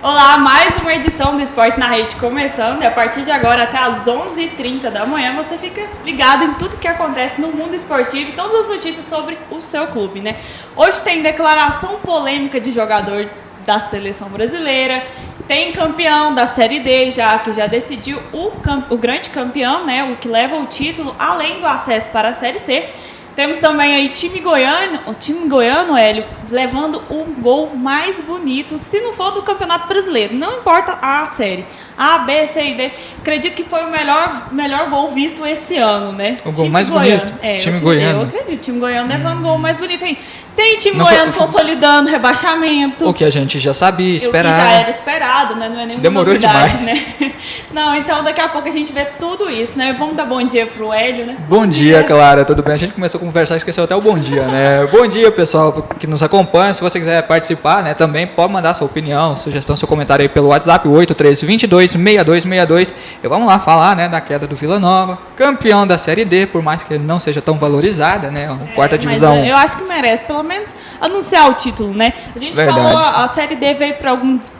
Olá, mais uma edição do Esporte na Rede começando, e a partir de agora até às 11h30 da manhã você fica ligado em tudo que acontece no mundo esportivo e todas as notícias sobre o seu clube, né? Hoje tem declaração polêmica de jogador da seleção brasileira, tem campeão da Série D que já decidiu o grande campeão, né? O que leva o título, além do acesso para a Série C. Temos também aí o time goiano, Hélio, levando o gol mais bonito, se não for do Campeonato Brasileiro, não importa a série, A, B, C e D, acredito que foi o melhor gol visto esse ano, né? O gol mais bonito, time goiano. Eu acredito, time goiano levando o gol mais bonito aí. Tem time goiano consolidando rebaixamento. O que a gente já sabia, esperava. O que já era esperado, né? Não é nenhuma Demorou novidade, demais. Né? Não, então daqui a pouco a gente vê tudo isso, né? Vamos dar bom dia pro Hélio, né? Bom dia, Clara, tudo bem? A gente começou a conversar e esqueceu até o bom dia, né? Bom dia, pessoal que nos acompanha. Se você quiser participar, né, também pode mandar sua opinião, sugestão, seu comentário aí pelo WhatsApp, 8322-6262. E vamos lá falar, né, da queda do Vila Nova, campeão da Série D, por mais que não seja tão valorizada, né? Quarta divisão. Mas eu acho que merece, pelo menos, anunciar o título, né? A gente falou, a Série D veio para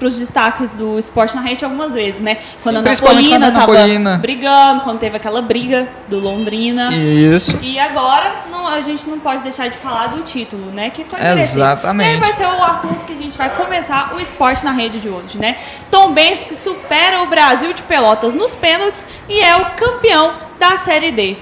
os destaques do Esporte na Rede algumas vezes, né? Quando a Anapolina estava brigando, quando teve aquela briga do Londrina. Isso. E agora a gente não pode deixar de falar do título, né? Que foi merecido. Exatamente. E aí vai ser o assunto que a gente vai começar o Esporte na Rede de hoje, né? Tombense supera o Brasil de Pelotas nos pênaltis e é o campeão da Série D.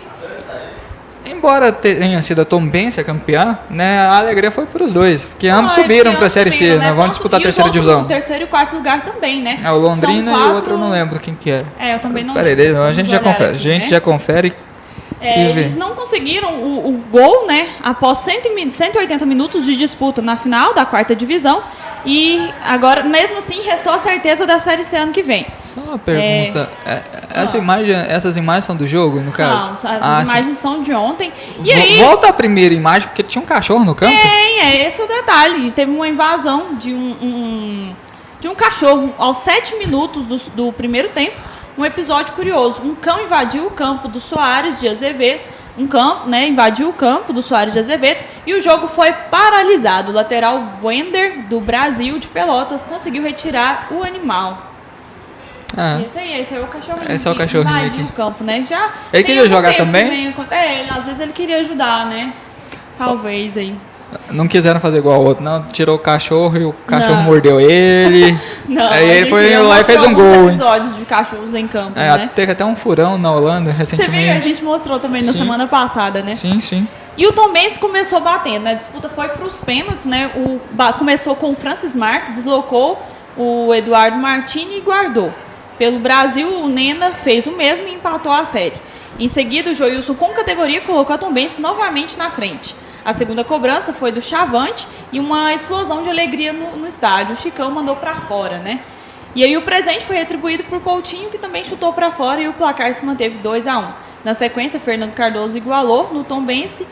Embora tenha sido a Tombense a campeã, né, a alegria foi para os dois, porque ambos subiram para a Série C, né? Vão disputar a terceira divisão. O terceiro e quarto lugar também, né? É o Londrina e o outro eu não lembro quem que é. Eu também não lembro. Peraí, a gente já confere. Aqui, a gente já confere. Eles não conseguiram o gol, né? Após 180 minutos de disputa na final da quarta divisão. E agora, mesmo assim, restou a certeza da Série C ano que vem. Só uma pergunta. Essas imagens são do jogo, no caso? Essas imagens são de ontem. E aí, volta a primeira imagem, porque tinha um cachorro no campo? Esse é o detalhe. Teve uma invasão de um cachorro aos 7 minutos do primeiro tempo. Um episódio curioso. Um cão invadiu o campo do Soares de Azevedo. Invadiu o campo do Soares de Azevedo e o jogo foi paralisado. O lateral Wender, do Brasil, de Pelotas, conseguiu retirar o animal. Esse aí é o cachorrinho. Esse é o cachorrinho invadiu aqui. O campo, né? Ele queria jogar também? Às vezes ele queria ajudar, né? Talvez aí. Não quiseram fazer igual ao outro, não. Tirou o cachorro e o cachorro mordeu ele. Aí ele foi lá e fez um gol. Episódios de cachorros em campo, né? Teve até um furão na Holanda recentemente. Você viu? A gente mostrou também na semana passada, né? Sim. E o Tombense começou batendo, né? A disputa foi para os pênaltis, né? Começou com o Francis Marques, deslocou o Eduardo Martini e guardou. Pelo Brasil, o Nena fez o mesmo e empatou a série. Em seguida, o Joilson, com categoria, colocou a Tombense novamente na frente. A segunda cobrança foi do Chavante e uma explosão de alegria no estádio. O Chicão mandou para fora, né? E aí o presente foi retribuído por Coutinho, que também chutou para fora, e o placar se manteve 2-1. Na sequência, Fernando Cardoso igualou no Tombense.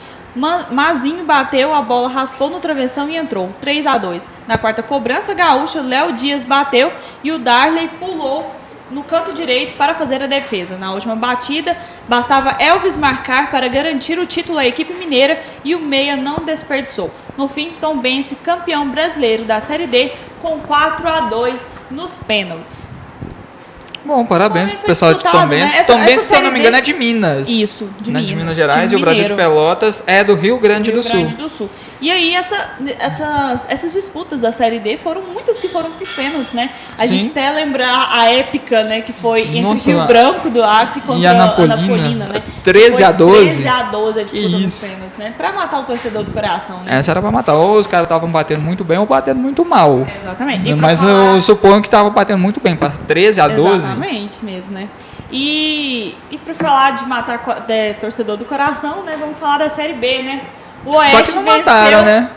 Mazinho bateu, a bola raspou no travessão e entrou, 3-2. Na quarta cobrança gaúcha, Léo Dias bateu e o Darley pulou no canto direito para fazer a defesa. Na última batida, bastava Elvis marcar para garantir o título à equipe mineira e o meia não desperdiçou. No fim, Tombense, campeão brasileiro da Série D, com 4-2 nos pênaltis. Bom, parabéns pro pessoal de Tombense. Né? Tombense, se eu não me engano, é de Minas. Isso, de Minas. De Minas Gerais. E o Brasil de Pelotas é do Rio Grande do Sul. E aí, essas disputas da Série D foram muitas que foram pros pênaltis, né? A gente até lembrar a épica, né? Que foi entre Rio Branco do Acre contra a Anapolina, né? 13-12. 13-12 a disputa dos pênaltis, né? Pra matar o torcedor do coração, né? Essa era pra matar. Ou os caras estavam batendo muito bem ou batendo muito mal. Exatamente. Mas eu suponho que estavam batendo muito bem. Pra 13-12. Exatamente mesmo, né? E pra falar de matar torcedor do coração, né? Vamos falar da Série B, né? O Oeste só que não mataram, né?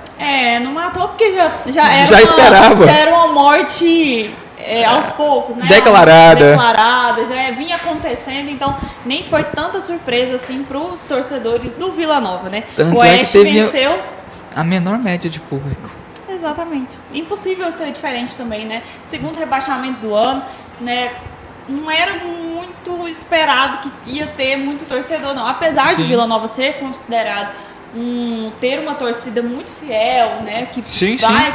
Não matou porque já era esperava. Já era uma morte aos poucos, né? Declarada, já vinha acontecendo, então nem foi tanta surpresa assim para os torcedores do Vila Nova, né? Tanto o Oeste venceu a menor média de público. Exatamente. Impossível ser diferente também, né? Segundo rebaixamento do ano, né? Não era muito esperado que ia ter muito torcedor, não. Apesar de Vila Nova ser considerado ter uma torcida muito fiel, né? Que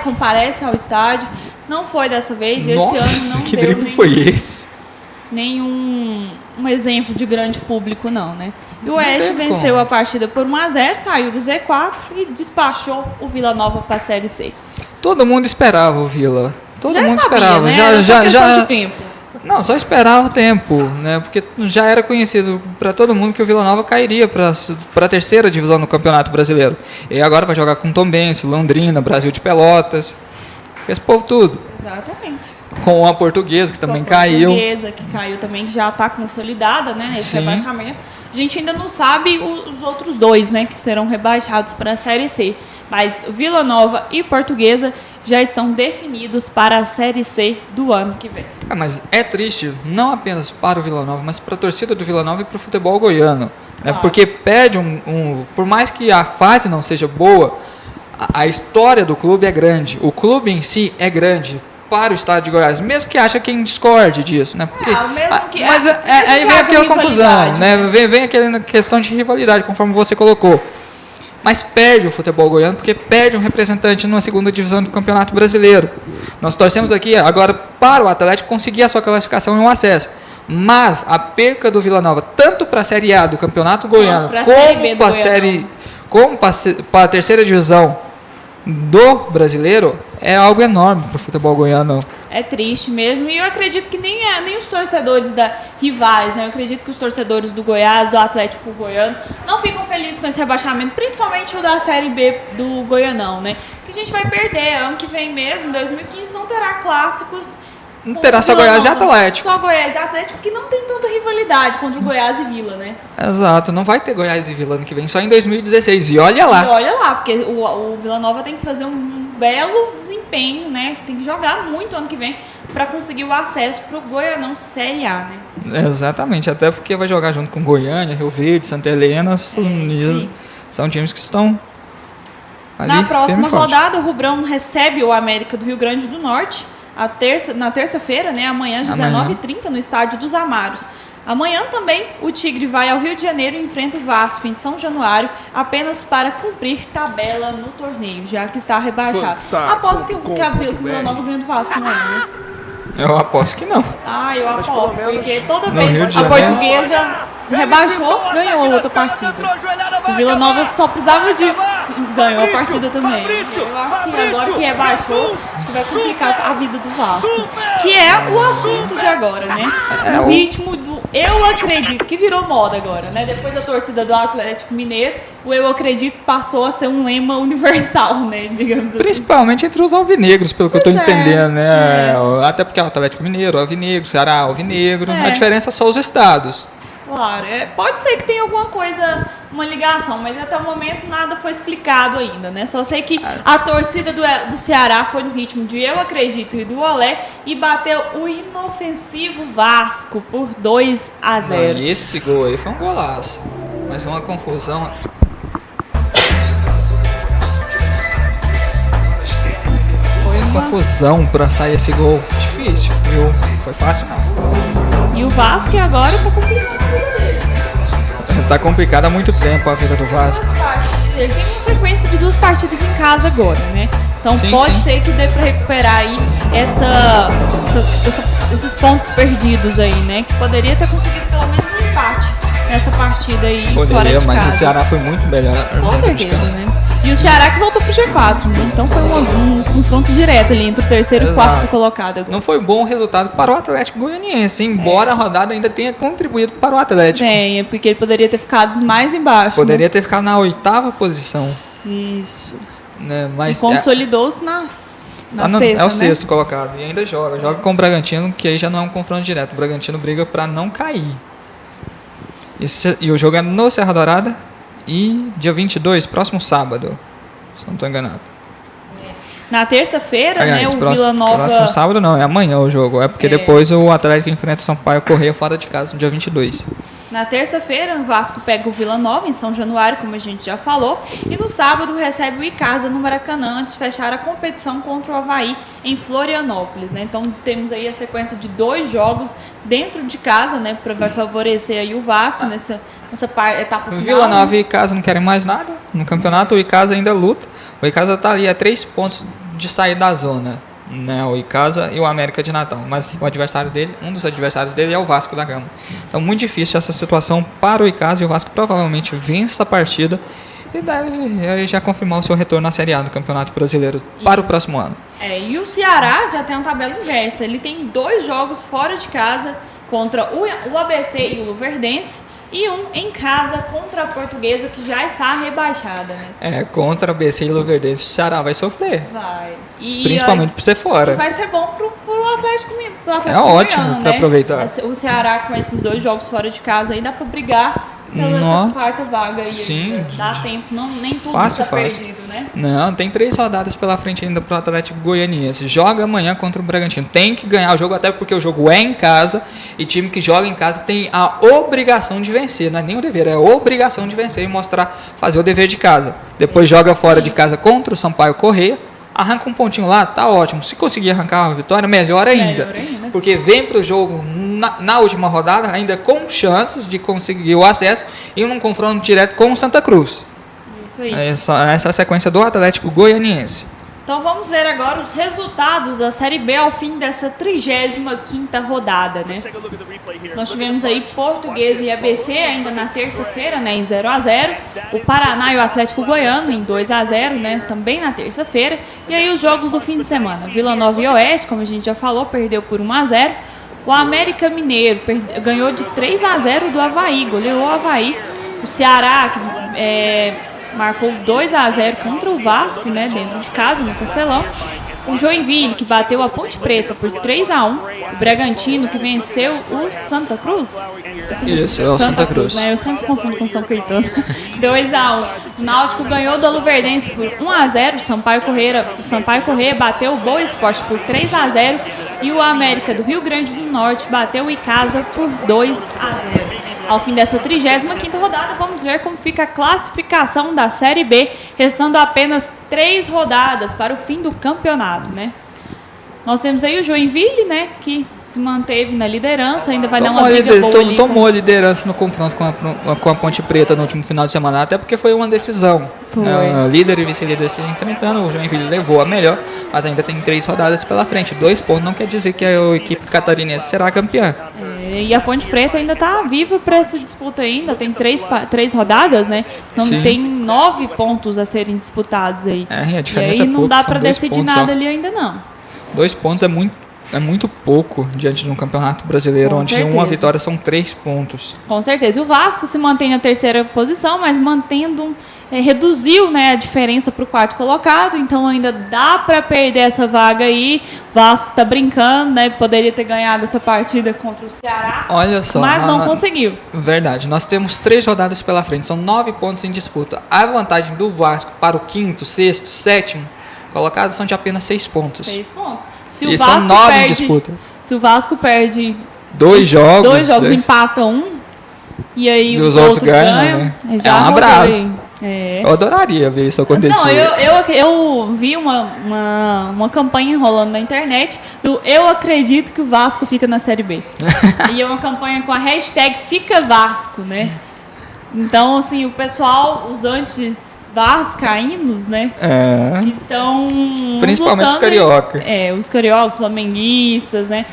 comparece ao estádio. Não foi dessa vez. Nossa, esse ano não que deu drible foi esse? Nenhum exemplo de grande público, não, né? E o Oeste venceu a partida por 1-0, saiu do Z4 e despachou o Vila Nova para a Série C. Todo mundo esperava o Vila. Todo mundo sabia, esperava. Né? Era só questão de tempo. Não, só esperava o tempo, né? Porque já era conhecido para todo mundo que o Vila Nova cairia para a terceira divisão do Campeonato Brasileiro. E agora vai jogar com Tombense, Londrina, Brasil de Pelotas. Esse povo tudo. Exatamente. Com a Portuguesa, que também caiu. A Portuguesa, que caiu também, que já está consolidada, né? Nesse rebaixamento. A gente ainda não sabe os outros dois, né? Que serão rebaixados para a Série C. Mas Vila Nova e Portuguesa já estão definidos para a Série C do ano que vem. Mas é triste, não apenas para o Vila Nova, mas para a torcida do Vila Nova e para o futebol goiano. Claro. Porque perde por mais que a fase não seja boa, a história do clube é grande. O clube em si é grande para o estado de Goiás, mesmo que acha quem discorde disso, né? Porque, mas aí vem aquela confusão, né? Vem aquela questão de rivalidade, conforme você colocou. Mas perde o futebol goiano porque perde um representante numa segunda divisão do Campeonato Brasileiro. Nós torcemos aqui agora para o Atlético conseguir a sua classificação e um acesso. Mas a perca do Vila Nova, tanto para a Série A do Campeonato Goiano, como para a terceira divisão do brasileiro, é algo enorme para o futebol goiano. É triste mesmo, e eu acredito que nem os torcedores rivais, né? Eu acredito que os torcedores do Goiás, do Atlético Goiano, não ficam felizes com esse rebaixamento, principalmente o da Série B do Goianão, né? Que a gente vai perder, ano que vem mesmo, 2015, não terá clássicos. Não terá só Goiás e Atlético. Só Goiás e Atlético, que não tem tanta rivalidade contra o Goiás e Vila, né? Exato, não vai ter Goiás e Vila ano que vem, só em 2016. E olha lá. Porque o Vila Nova tem que fazer um belo desempenho, né? Tem que jogar muito ano que vem para conseguir o acesso para o Goianão Série A, né? Exatamente, até porque vai jogar junto com Goiânia, Rio Verde, Santa Helena, são times que estão ali. Na próxima rodada, o Rubrão recebe o América do Rio Grande do Norte. Na terça-feira, né, amanhã, às 19h30, no Estádio dos Amaros. Amanhã também o Tigre vai ao Rio de Janeiro e enfrenta o Vasco em São Januário, apenas para cumprir tabela no torneio, já que está rebaixado. Aposto que o Vila Nova ganha do Vasco, não é, né? Eu aposto que não. Eu aposto, porque toda vez a Portuguesa rebaixou, ganhou a outra partida. O Vila Nova só precisava ganhou a partida também. Eu acho que agora que rebaixou, acho que vai complicar a vida do Vasco. Que é o assunto de agora, né? O ritmo do eu acredito, que virou moda agora, né? Depois da torcida do Atlético Mineiro, o eu acredito passou a ser um lema universal, né? Digamos assim. Principalmente entre os alvinegros, pelo que eu tô entendendo, né? Até porque é o Atlético Mineiro, Alvinegro, Ceará, Alvinegro. A diferença são os estados. Claro, pode ser que tenha alguma coisa, uma ligação, mas até o momento nada foi explicado ainda, né? Só sei que a torcida do Ceará foi no ritmo de eu acredito e do Olé e bateu o inofensivo Vasco por 2-0. E esse gol aí foi um golaço, mas uma confusão. Foi uma confusão pra sair esse gol. Difícil, viu? Foi fácil não. E o Vasco agora tá complicando a vida dele. Tá complicado há muito tempo a vida do Vasco. Ele tem uma sequência de 2 partidas em casa agora, né? Então pode ser que dê pra recuperar aí esses pontos perdidos aí, né? Que poderia ter conseguido pelo menos um empate nessa partida aí. Poderia, mas o Ceará foi muito melhor. Com certeza, né? E o Ceará que voltou pro G4, né? Então foi um confronto direto ali entre o terceiro e o quarto colocado. Não foi bom resultado para o Atlético Goianiense, embora a rodada ainda tenha contribuído para o Atlético. Tem, porque ele poderia ter ficado mais embaixo. Poderia ter ficado na 8ª posição. Isso. Né? Mas e consolidou-se na sexta, é o sexto colocado. E ainda joga com o Bragantino, que aí já não é um confronto direto. O Bragantino briga para não cair. E o jogo é no Serra Dourada. E dia 22, próximo sábado, se não estou enganado. Na terça-feira, né, o próximo Vila Nova... sábado não, é amanhã o jogo. É porque depois o Atlético enfrenta o Sampaio Corrêa fora de casa, no dia 22. Na terça-feira, o Vasco pega o Vila Nova, em São Januário, como a gente já falou. E no sábado, recebe o Icasa no Maracanã, antes de fechar a competição contra o Avaí, em Florianópolis, né? Então, temos aí a sequência de 2 jogos dentro de casa, né? Vai favorecer aí o Vasco nessa etapa final. Vila Nova e Icasa não querem mais nada no campeonato, o Icasa ainda luta. O Icasa está ali a 3 pontos de sair da zona, né? O Icasa e o América de Natal, mas o adversário dele, um dos adversários dele é o Vasco da Gama. Então muito difícil essa situação para o Icasa, e o Vasco provavelmente vence a partida e deve já confirmar o seu retorno na Série A do Campeonato Brasileiro para o próximo ano. E o Ceará já tem uma tabela inversa, ele tem 2 jogos fora de casa contra o ABC e o Luverdense, e um em casa contra a Portuguesa, que já está rebaixada, né? Contra a ABC e Luverdense, o Ceará vai sofrer. Vai. Principalmente por ser fora. Vai ser bom pro Atlético Mineiro. É ótimo para aproveitar. O Ceará, com esses 2 jogos fora de casa, aí dá para brigar pela quarta vaga aí. Sim. Dá tempo, nem tudo fácil. perdido, né? Não, tem 3 rodadas pela frente ainda pro Atlético Goianiense. Joga amanhã contra o Bragantino. Tem que ganhar o jogo, até porque o jogo é em casa, e time que joga em casa tem a obrigação de vencer. Não é nem o dever, é a obrigação de vencer e fazer o dever de casa. Depois joga fora de casa contra o Sampaio Corrêa. Arranca um pontinho lá, tá ótimo. Se conseguir arrancar uma vitória, melhor ainda. Porque vem pro jogo na última rodada, ainda com chances de conseguir o acesso, e num confronto direto com o Santa Cruz. Isso aí. Essa é a sequência do Atlético Goianiense. Então vamos ver agora os resultados da Série B ao fim dessa 35ª rodada, né? Nós tivemos aí Portuguesa e ABC ainda na terça-feira, né, em 0-0. O Paraná e o Atlético Goiano em 2-0, né, também na terça-feira. E aí os jogos do fim de semana. Vila Nova e Oeste, como a gente já falou, perdeu por 1-0. O América Mineiro ganhou de 3-0 do Avaí, goleou o Avaí. O Ceará, que marcou 2-0 contra o Vasco, né, dentro de casa, no Castelão. O Joinville, que bateu a Ponte Preta por 3-1. O Bragantino, que venceu o Santa Cruz. Isso, é o Santa Cruz. Né? Eu sempre confundo com o São Caetano. 2-1. O Náutico ganhou do Luverdense por 1-0. O Sampaio Corrêa bateu o Boa Esporte por 3-0. E o América do Rio Grande do Norte bateu o Icasa por 2-0. Ao fim dessa 35ª rodada, vamos ver como fica a classificação da Série B, restando apenas 3 rodadas para o fim do campeonato, né? Nós temos aí o Joinville, né, que se manteve na liderança, ainda vai dar uma briga boa ali. Tomou a liderança no confronto com a Ponte Preta no último final de semana, até porque foi uma decisão. Líder e vice-líder se enfrentando, o Joinville levou a melhor, mas ainda tem 3 rodadas pela frente. 2 pontos não quer dizer que a equipe catarinense será campeã. E a Ponte Preta ainda está viva para essa disputa ainda, tem 3 rodadas, né? Então Sim. Tem 9 pontos a serem disputados aí. A diferença e aí é não pouco, dá para decidir nada só. ali ainda não. 2 pontos é muito pouco diante de um campeonato brasileiro, Com onde certeza. uma vitória são 3 pontos. Com certeza. E o Vasco se mantém na terceira posição, mas reduziu, né, a diferença para o 4º colocado, então ainda dá para perder essa vaga aí. O Vasco tá brincando, né? Poderia ter ganhado essa partida contra o Ceará. Olha só. Mas não conseguiu. Verdade. Nós temos 3 rodadas pela frente, são 9 pontos em disputa. A vantagem do Vasco para o 5º, 6º, 7º colocados são de apenas 6 pontos. 6 pontos. E são 9 em disputa. Se o Vasco perde 2 jogos, empata e aí e os outros outros ganham, né? já um abraço. É. Eu adoraria ver isso acontecer. Não, eu vi uma campanha rolando na internet do Eu acredito que o Vasco fica na Série B. E é uma campanha com a hashtag Fica Vasco, né? Então, assim, o pessoal, os vascaínos, né? Estão principalmente os cariocas. Os cariocas, os flamenguistas, né?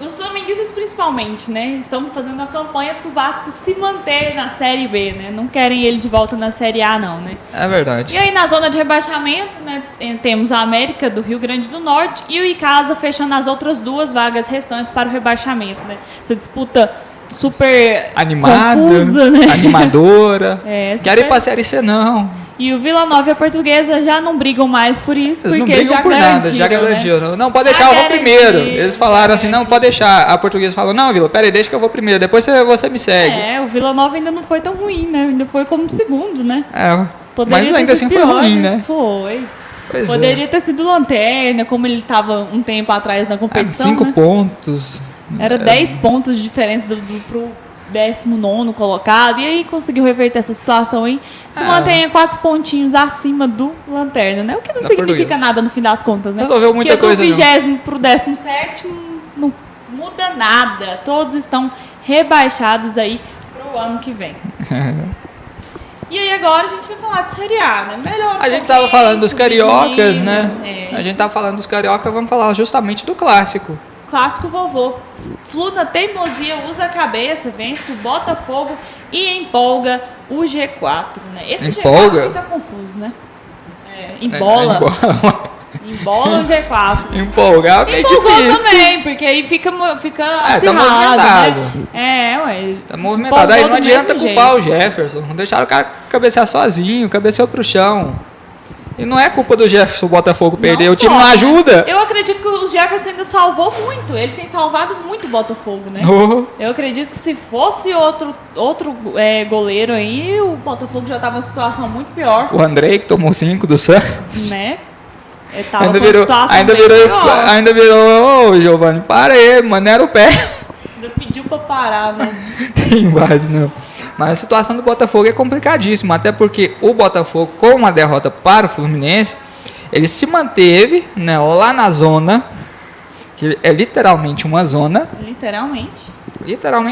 Os flamenguistas principalmente, né? Estão fazendo uma campanha pro Vasco se manter na Série B, né? Não querem ele de volta na Série A, não, né? É verdade. E aí na zona de rebaixamento, né? Temos a América do Rio Grande do Norte e o Icasa fechando as outras 2 vagas restantes para o rebaixamento, né? Essa disputa super animada, confusa, né? Animadora. Quero ir pra Série C, não. E o Vila Nova e a Portuguesa já não brigam mais por isso, eles porque não brigam já por nada, já garantiram. Não, pode deixar, eu vou primeiro. Eles falaram assim, não, pode deixar. A Portuguesa falou, não, Vila, peraí, deixa que eu vou primeiro, depois você me segue. O Vila Nova ainda não foi tão ruim, né? Ainda foi como segundo, né? Mas ainda assim foi ruim, né? Foi. Pois Poderia ter sido lanterna, como ele estava um tempo atrás na competição. 5 né? pontos. Era 10 pontos de diferença pro 19º colocado. E aí conseguiu reverter essa situação aí. Se mantém 4 pontinhos acima do lanterna, né? O que não significa nada no fim das contas, né? Resolveu muita coisa. Do 20º pro 17º não muda nada. Todos estão rebaixados aí pro ano que vem. E aí agora a gente vai falar de Série A, né? Melhor. A gente tava falando dos cariocas, né? A gente tava falando dos cariocas, vamos falar justamente do clássico. Clássico vovô. Flu na teimosia, usa a cabeça, vence o Botafogo e empolga o G4, né? Esse Empolga? G4 tá confuso, né? Embola. Embola o G4. Empolgar é meio Empolgou difícil. também, porque aí fica tá acirrado, movimentado. né? Ué. Tá movimentado. Aí não Empolgou do adianta mesmo culpar jeito. o Jefferson. Não deixaram o cara cabecear sozinho, cabeceou pro chão. E não é culpa do Jefferson o Botafogo perder, Não o time só, não né? ajuda. Eu acredito que o Jefferson ainda salvou muito. Ele tem salvado muito o Botafogo, né? Oh, Eu acredito que se fosse outro goleiro aí, o Botafogo já tava numa situação muito pior, o Andrei que tomou 5 do Santos. né? Ele tava Ainda com uma virou, situação ainda bem virou, pior. ainda virou, ô Giovanni, parei, maneira o pé. Ainda pediu pra parar, né? Tem base, não. Mas a situação do Botafogo é complicadíssima, até porque o Botafogo, com uma derrota para o Fluminense, ele se manteve, né, lá na zona, que é literalmente uma zona, Literalmente.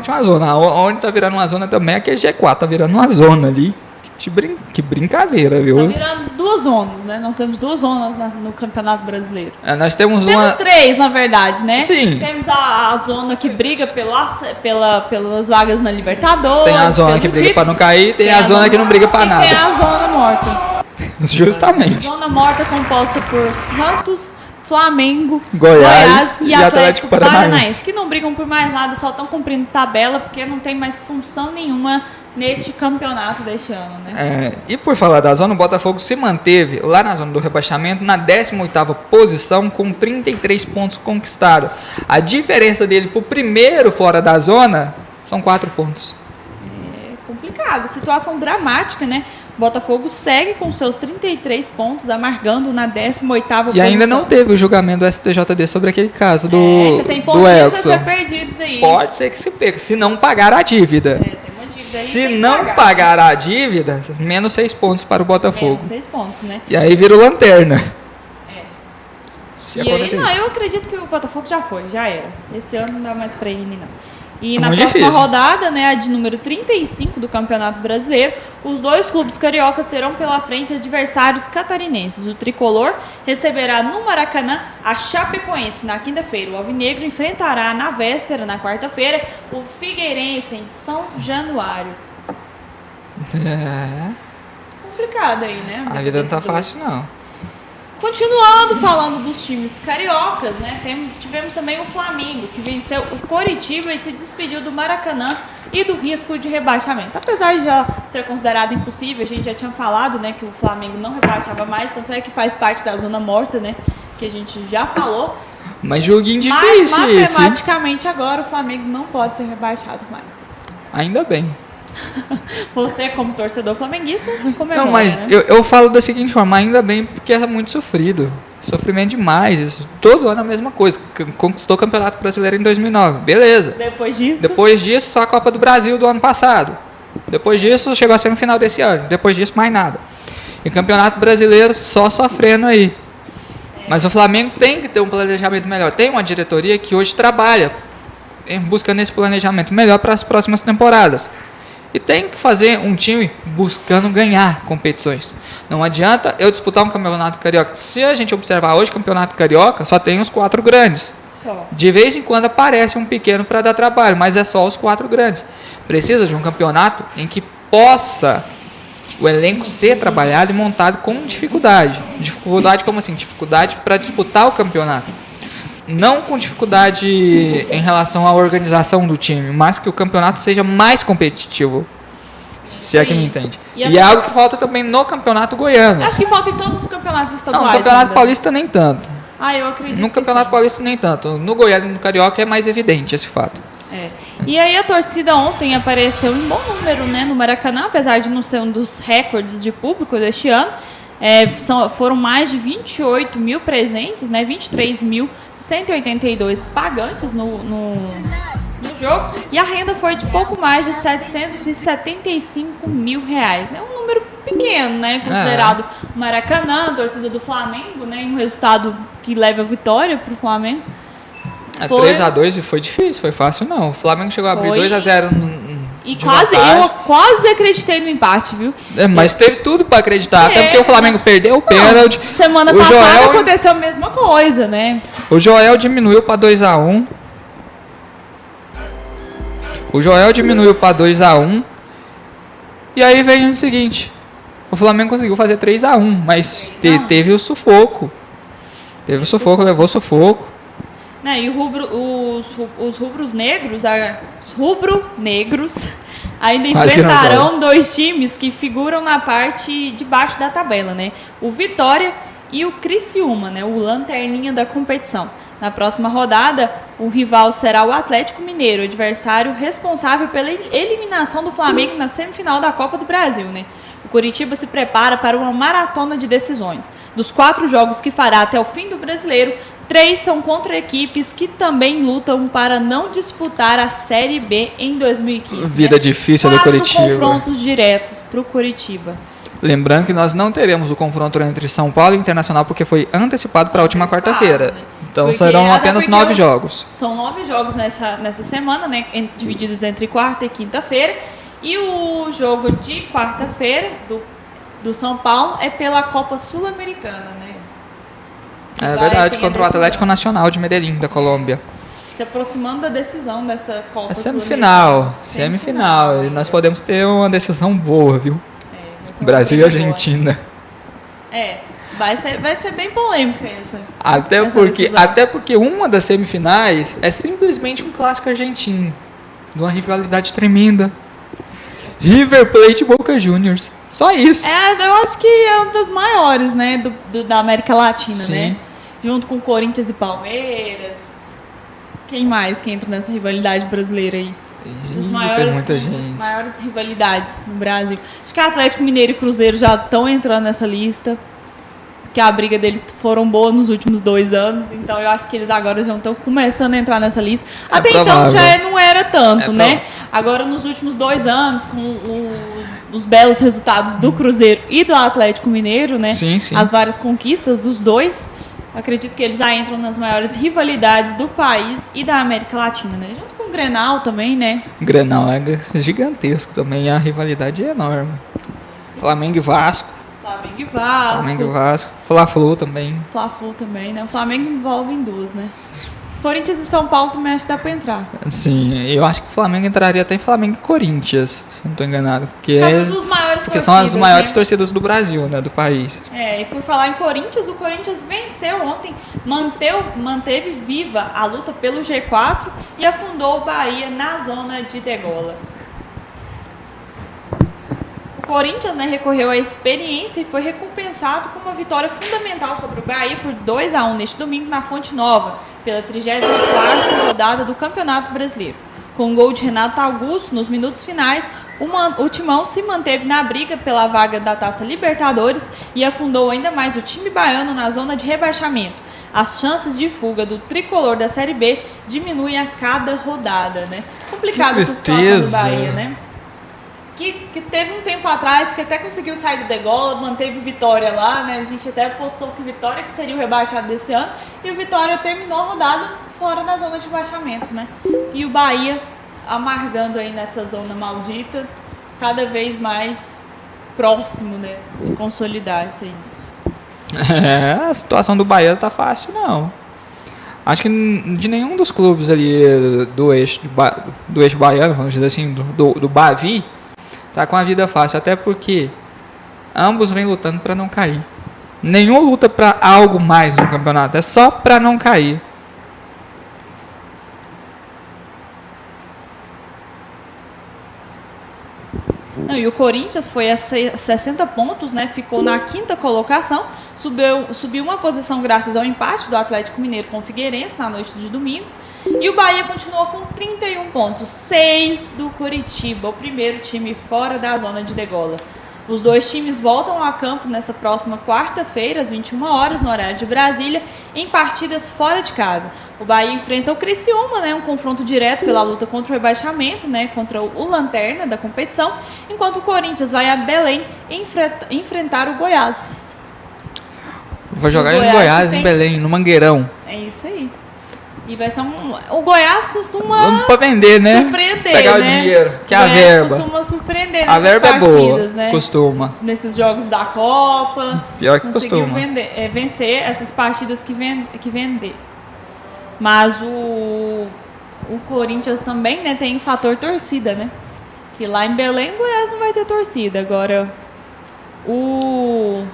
uma zona. Onde tá virando uma zona também é aquele G4, tá virando uma zona ali. Que brincadeira, viu? Tá virando 2 zonas, né? Nós temos 2 zonas no Campeonato Brasileiro. Nós temos Temos uma... 3, na verdade, né? Sim. Temos a zona que briga pelas vagas na Libertadores. Tem a zona pelo que briga título. pra não cair, tem a zona que não briga pra E nada. tem a zona morta. Justamente. Zona morta composta por Santos, Flamengo, Goiás e e Atlético Atlético Paranaense. Paranaense, que não brigam por mais nada, só estão cumprindo tabela, porque não tem mais função nenhuma neste campeonato deste ano, né? E por falar da zona, o Botafogo se manteve lá na zona do rebaixamento na 18ª posição com 33 pontos conquistados. A diferença dele pro primeiro fora da zona são 4 pontos. É complicado, situação dramática, né? O Botafogo segue com seus 33 pontos, amargando na 18ª posição. E ainda não teve o julgamento do STJD sobre aquele caso do ainda tem do pontinhos a Elkson. ser perdidos aí. Pode ser que se perca, se não pagar a dívida. Tem uma dívida aí, Se tem que não pagar a dívida, menos 6 pontos para o Botafogo. Menos 6 pontos, né? E aí vira o lanterna. Se E aí, acontecer não, isso. eu acredito que o Botafogo já era. Esse ano não dá mais pra ele, não. E É na muito próxima difícil. rodada, né, a de número 35 do Campeonato Brasileiro, os 2 clubes cariocas terão pela frente adversários catarinenses. O Tricolor receberá no Maracanã a Chapecoense na quinta-feira. O Alvinegro enfrentará na véspera, na quarta-feira, o Figueirense em São Januário. Complicado aí, né? A vida não tá desses dois. fácil, não. Continuando falando dos times cariocas, né? Tivemos também o Flamengo, que venceu o Coritiba e se despediu do Maracanã e do risco de rebaixamento. Apesar de já ser considerado impossível, a gente já tinha falado, né, que o Flamengo não rebaixava mais, tanto é que faz parte da zona morta, né? Que a gente já falou. Mas joguinho Mas difícil esse. matematicamente agora o Flamengo não pode ser rebaixado mais. Ainda bem. Você, como torcedor flamenguista, comemora, Não, mas né? eu falo da seguinte forma, ainda bem porque é muito sofrido. Sofrimento demais. Isso. Todo ano a mesma coisa. Conquistou o Campeonato Brasileiro em 2009. Beleza. Depois disso, só a Copa do Brasil do ano passado. Depois disso, chegou a semifinal desse ano. Depois disso, mais nada. E Campeonato Brasileiro só sofrendo aí. Mas o Flamengo tem que ter um planejamento melhor. Tem uma diretoria que hoje trabalha em busca desse planejamento melhor para as próximas temporadas. E tem que fazer um time buscando ganhar competições. Não adianta eu disputar um campeonato carioca. Se a gente observar hoje, o campeonato carioca só tem os 4 grandes. Só. De vez em quando aparece um pequeno para dar trabalho, mas é só os 4 grandes. Precisa de um campeonato em que possa o elenco ser trabalhado e montado com dificuldade. Dificuldade como assim? Dificuldade para disputar o campeonato. Não com dificuldade em relação à organização do time, mas que o campeonato seja mais competitivo. Se é que me entende. E é algo que falta também no campeonato goiano. Acho que falta em todos os campeonatos estaduais. Não, no campeonato ainda. paulista nem tanto. Eu acredito. No campeonato paulista nem tanto. No goiano e no carioca é mais evidente esse fato. E aí a torcida ontem apareceu em bom número, né, no Maracanã, apesar de não ser um dos recordes de público deste ano. Foram mais de 28 mil presentes, né? 23.182 pagantes no jogo. E a renda foi de pouco mais de 775 mil reais, né? Um número pequeno, né? Considerado Maracanã, a torcida do Flamengo, né? E um resultado que leva a vitória para o Flamengo. 3-2 e foi difícil, foi fácil não. O Flamengo chegou a abrir 2-0 e eu quase acreditei no empate, viu? Mas teve tudo para acreditar, até porque o Flamengo perdeu o pênalti. Semana passada aconteceu a mesma coisa, né? O Joel diminuiu para 2-1. E aí veio o seguinte: o Flamengo conseguiu fazer 3-1, mas teve o sufoco. Levou o sufoco. E os rubro-negros ainda enfrentarão dois times que figuram na parte de baixo da tabela, né? O Vitória e o Criciúma, né? O lanterninha da competição. Na próxima rodada, o rival será o Atlético Mineiro, adversário responsável pela eliminação do Flamengo na semifinal da Copa do Brasil, né? O Coritiba se prepara para uma maratona de decisões. Dos 4 jogos que fará até o fim do Brasileiro, 3 são contra equipes que também lutam para não disputar a Série B em 2015. Vida difícil do Coritiba. 4 confrontos diretos para o Coritiba. Lembrando que nós não teremos o confronto entre São Paulo e Internacional porque foi antecipado para a última quarta-feira. Né? Então serão apenas 9 jogos. São 9 jogos nessa semana, né? Divididos entre quarta e quinta-feira. E o jogo de quarta-feira do São Paulo é pela Copa Sul-Americana, né? É verdade, contra o Atlético Nacional de Medellín, da Colômbia. Se aproximando da decisão dessa Copa Sul-Americana. Semifinal. E nós podemos ter uma decisão boa, viu? Brasil e Argentina. Vai ser bem polêmica essa. Até porque uma das semifinais é simplesmente um clássico argentino. De uma rivalidade tremenda. River Plate e Boca Juniors. Só isso. Eu acho que é uma das maiores, né? Da América Latina, Sim. né? Junto com Corinthians e Palmeiras. Quem mais que entra nessa rivalidade brasileira aí? Tem muita gente. Maiores rivalidades no Brasil. Acho que Atlético Mineiro e Cruzeiro já estão entrando nessa lista. Que a briga deles foram boas nos últimos 2 anos. Então eu acho que eles agora já estão começando a entrar nessa lista. Até então já não era tanto, né? Agora nos últimos 2 anos, com os belos resultados do Cruzeiro e do Atlético Mineiro, né? Sim. As várias conquistas dos dois. Acredito que eles já entram nas maiores rivalidades do país e da América Latina, né? Junto com o Grenal também, né? Grenal é gigantesco também, a rivalidade é enorme. Flamengo e Vasco. Fla-Flu também. Fla-Flu também, né? O Flamengo envolve em 2, né? Corinthians e São Paulo também acho que dá pra entrar. Sim, eu acho que o Flamengo entraria até em Flamengo e Corinthians, se não estou enganado. Porque são as maiores torcidas do Brasil, né? Do país. E por falar em Corinthians, o Corinthians venceu ontem, manteve viva a luta pelo G4 e afundou o Bahia na zona de degola. O Corinthians, né, recorreu à experiência e foi recompensado com uma vitória fundamental sobre o Bahia por 2-1 neste domingo na Fonte Nova, pela 34ª rodada do Campeonato Brasileiro. Com o gol de Renato Augusto nos minutos finais, o Timão se manteve na briga pela vaga da Taça Libertadores e afundou ainda mais o time baiano na zona de rebaixamento. As chances de fuga do tricolor da Série B diminuem a cada rodada, né? Complicada essa situação do Bahia, né? Que teve um tempo atrás que até conseguiu sair do degola, manteve o Vitória lá, né? A gente até postou que o Vitória que seria o rebaixado desse ano e o Vitória terminou a rodada fora da zona de rebaixamento, né? E o Bahia amargando aí nessa zona maldita, cada vez mais próximo, né? De consolidar isso aí nisso. A situação do Bahia não tá fácil, não. Acho que de nenhum dos clubes ali do eixo baiano, vamos dizer assim, do Bavi, tá com a vida fácil, até porque ambos vêm lutando para não cair. Nenhum luta para algo mais no campeonato, é só para não cair. E o Corinthians foi a 60 pontos, né? Ficou na 5ª colocação, subiu uma posição graças ao empate do Atlético Mineiro com o Figueirense na noite de domingo. E o Bahia continuou com 31 pontos, 6 do Coritiba, o primeiro time fora da zona de degola. Os dois times voltam a campo nesta próxima quarta-feira, às 21 horas, no horário de Brasília, em partidas fora de casa. O Bahia enfrenta o Criciúma, né, um confronto direto pela luta contra o rebaixamento, né, contra o Lanterna da competição, enquanto o Corinthians vai a Belém enfrentar o Goiás. Vou jogar em Goiás, em Belém, no Mangueirão. É isso aí. E vai ser o Goiás costuma pra vender, né? Surpreender, pegar né? o dinheiro, que é a Goiás verba. Costuma surpreender A nessas verba partidas, é boa, né? costuma. Nesses jogos da Copa. Pior que conseguiu costuma. Vencer essas partidas que vender. Mas o Corinthians também, né, tem o fator torcida, né? Que lá em Belém, o Goiás não vai ter torcida. Agora, o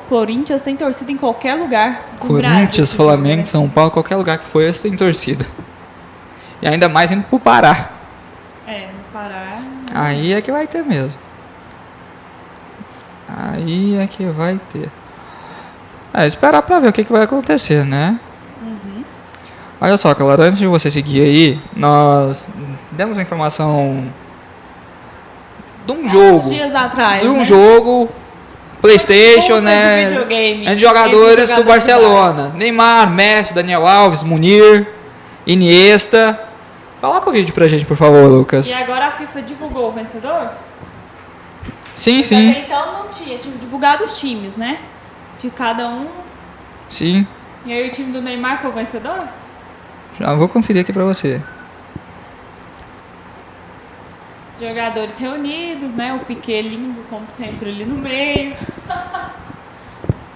Corinthians tem torcida em qualquer lugar do Corinthians, Brasil, Flamengo, joga, né? São Paulo, qualquer lugar que for, eles têm torcida. E ainda mais indo pro Pará. No Pará. Aí é que vai ter mesmo. Aí é que vai ter. Esperar pra ver o que vai acontecer, né? Olha só, galera, antes de você seguir aí, nós demos uma informação de um jogo. Dias atrás, De um né? jogo PlayStation, Conta né? de videogame. De jogadores do Barcelona. Neymar, Messi, Daniel Alves, Munir, Iniesta. Coloca o vídeo pra gente, por favor, Lucas. E agora a FIFA divulgou o vencedor? Sim, Até sim. então não tinha divulgado os times, né? De cada um. Sim. E aí o time do Neymar foi o vencedor? Já vou conferir aqui pra você. Jogadores reunidos, né? O Piquet lindo, como sempre, ali no meio.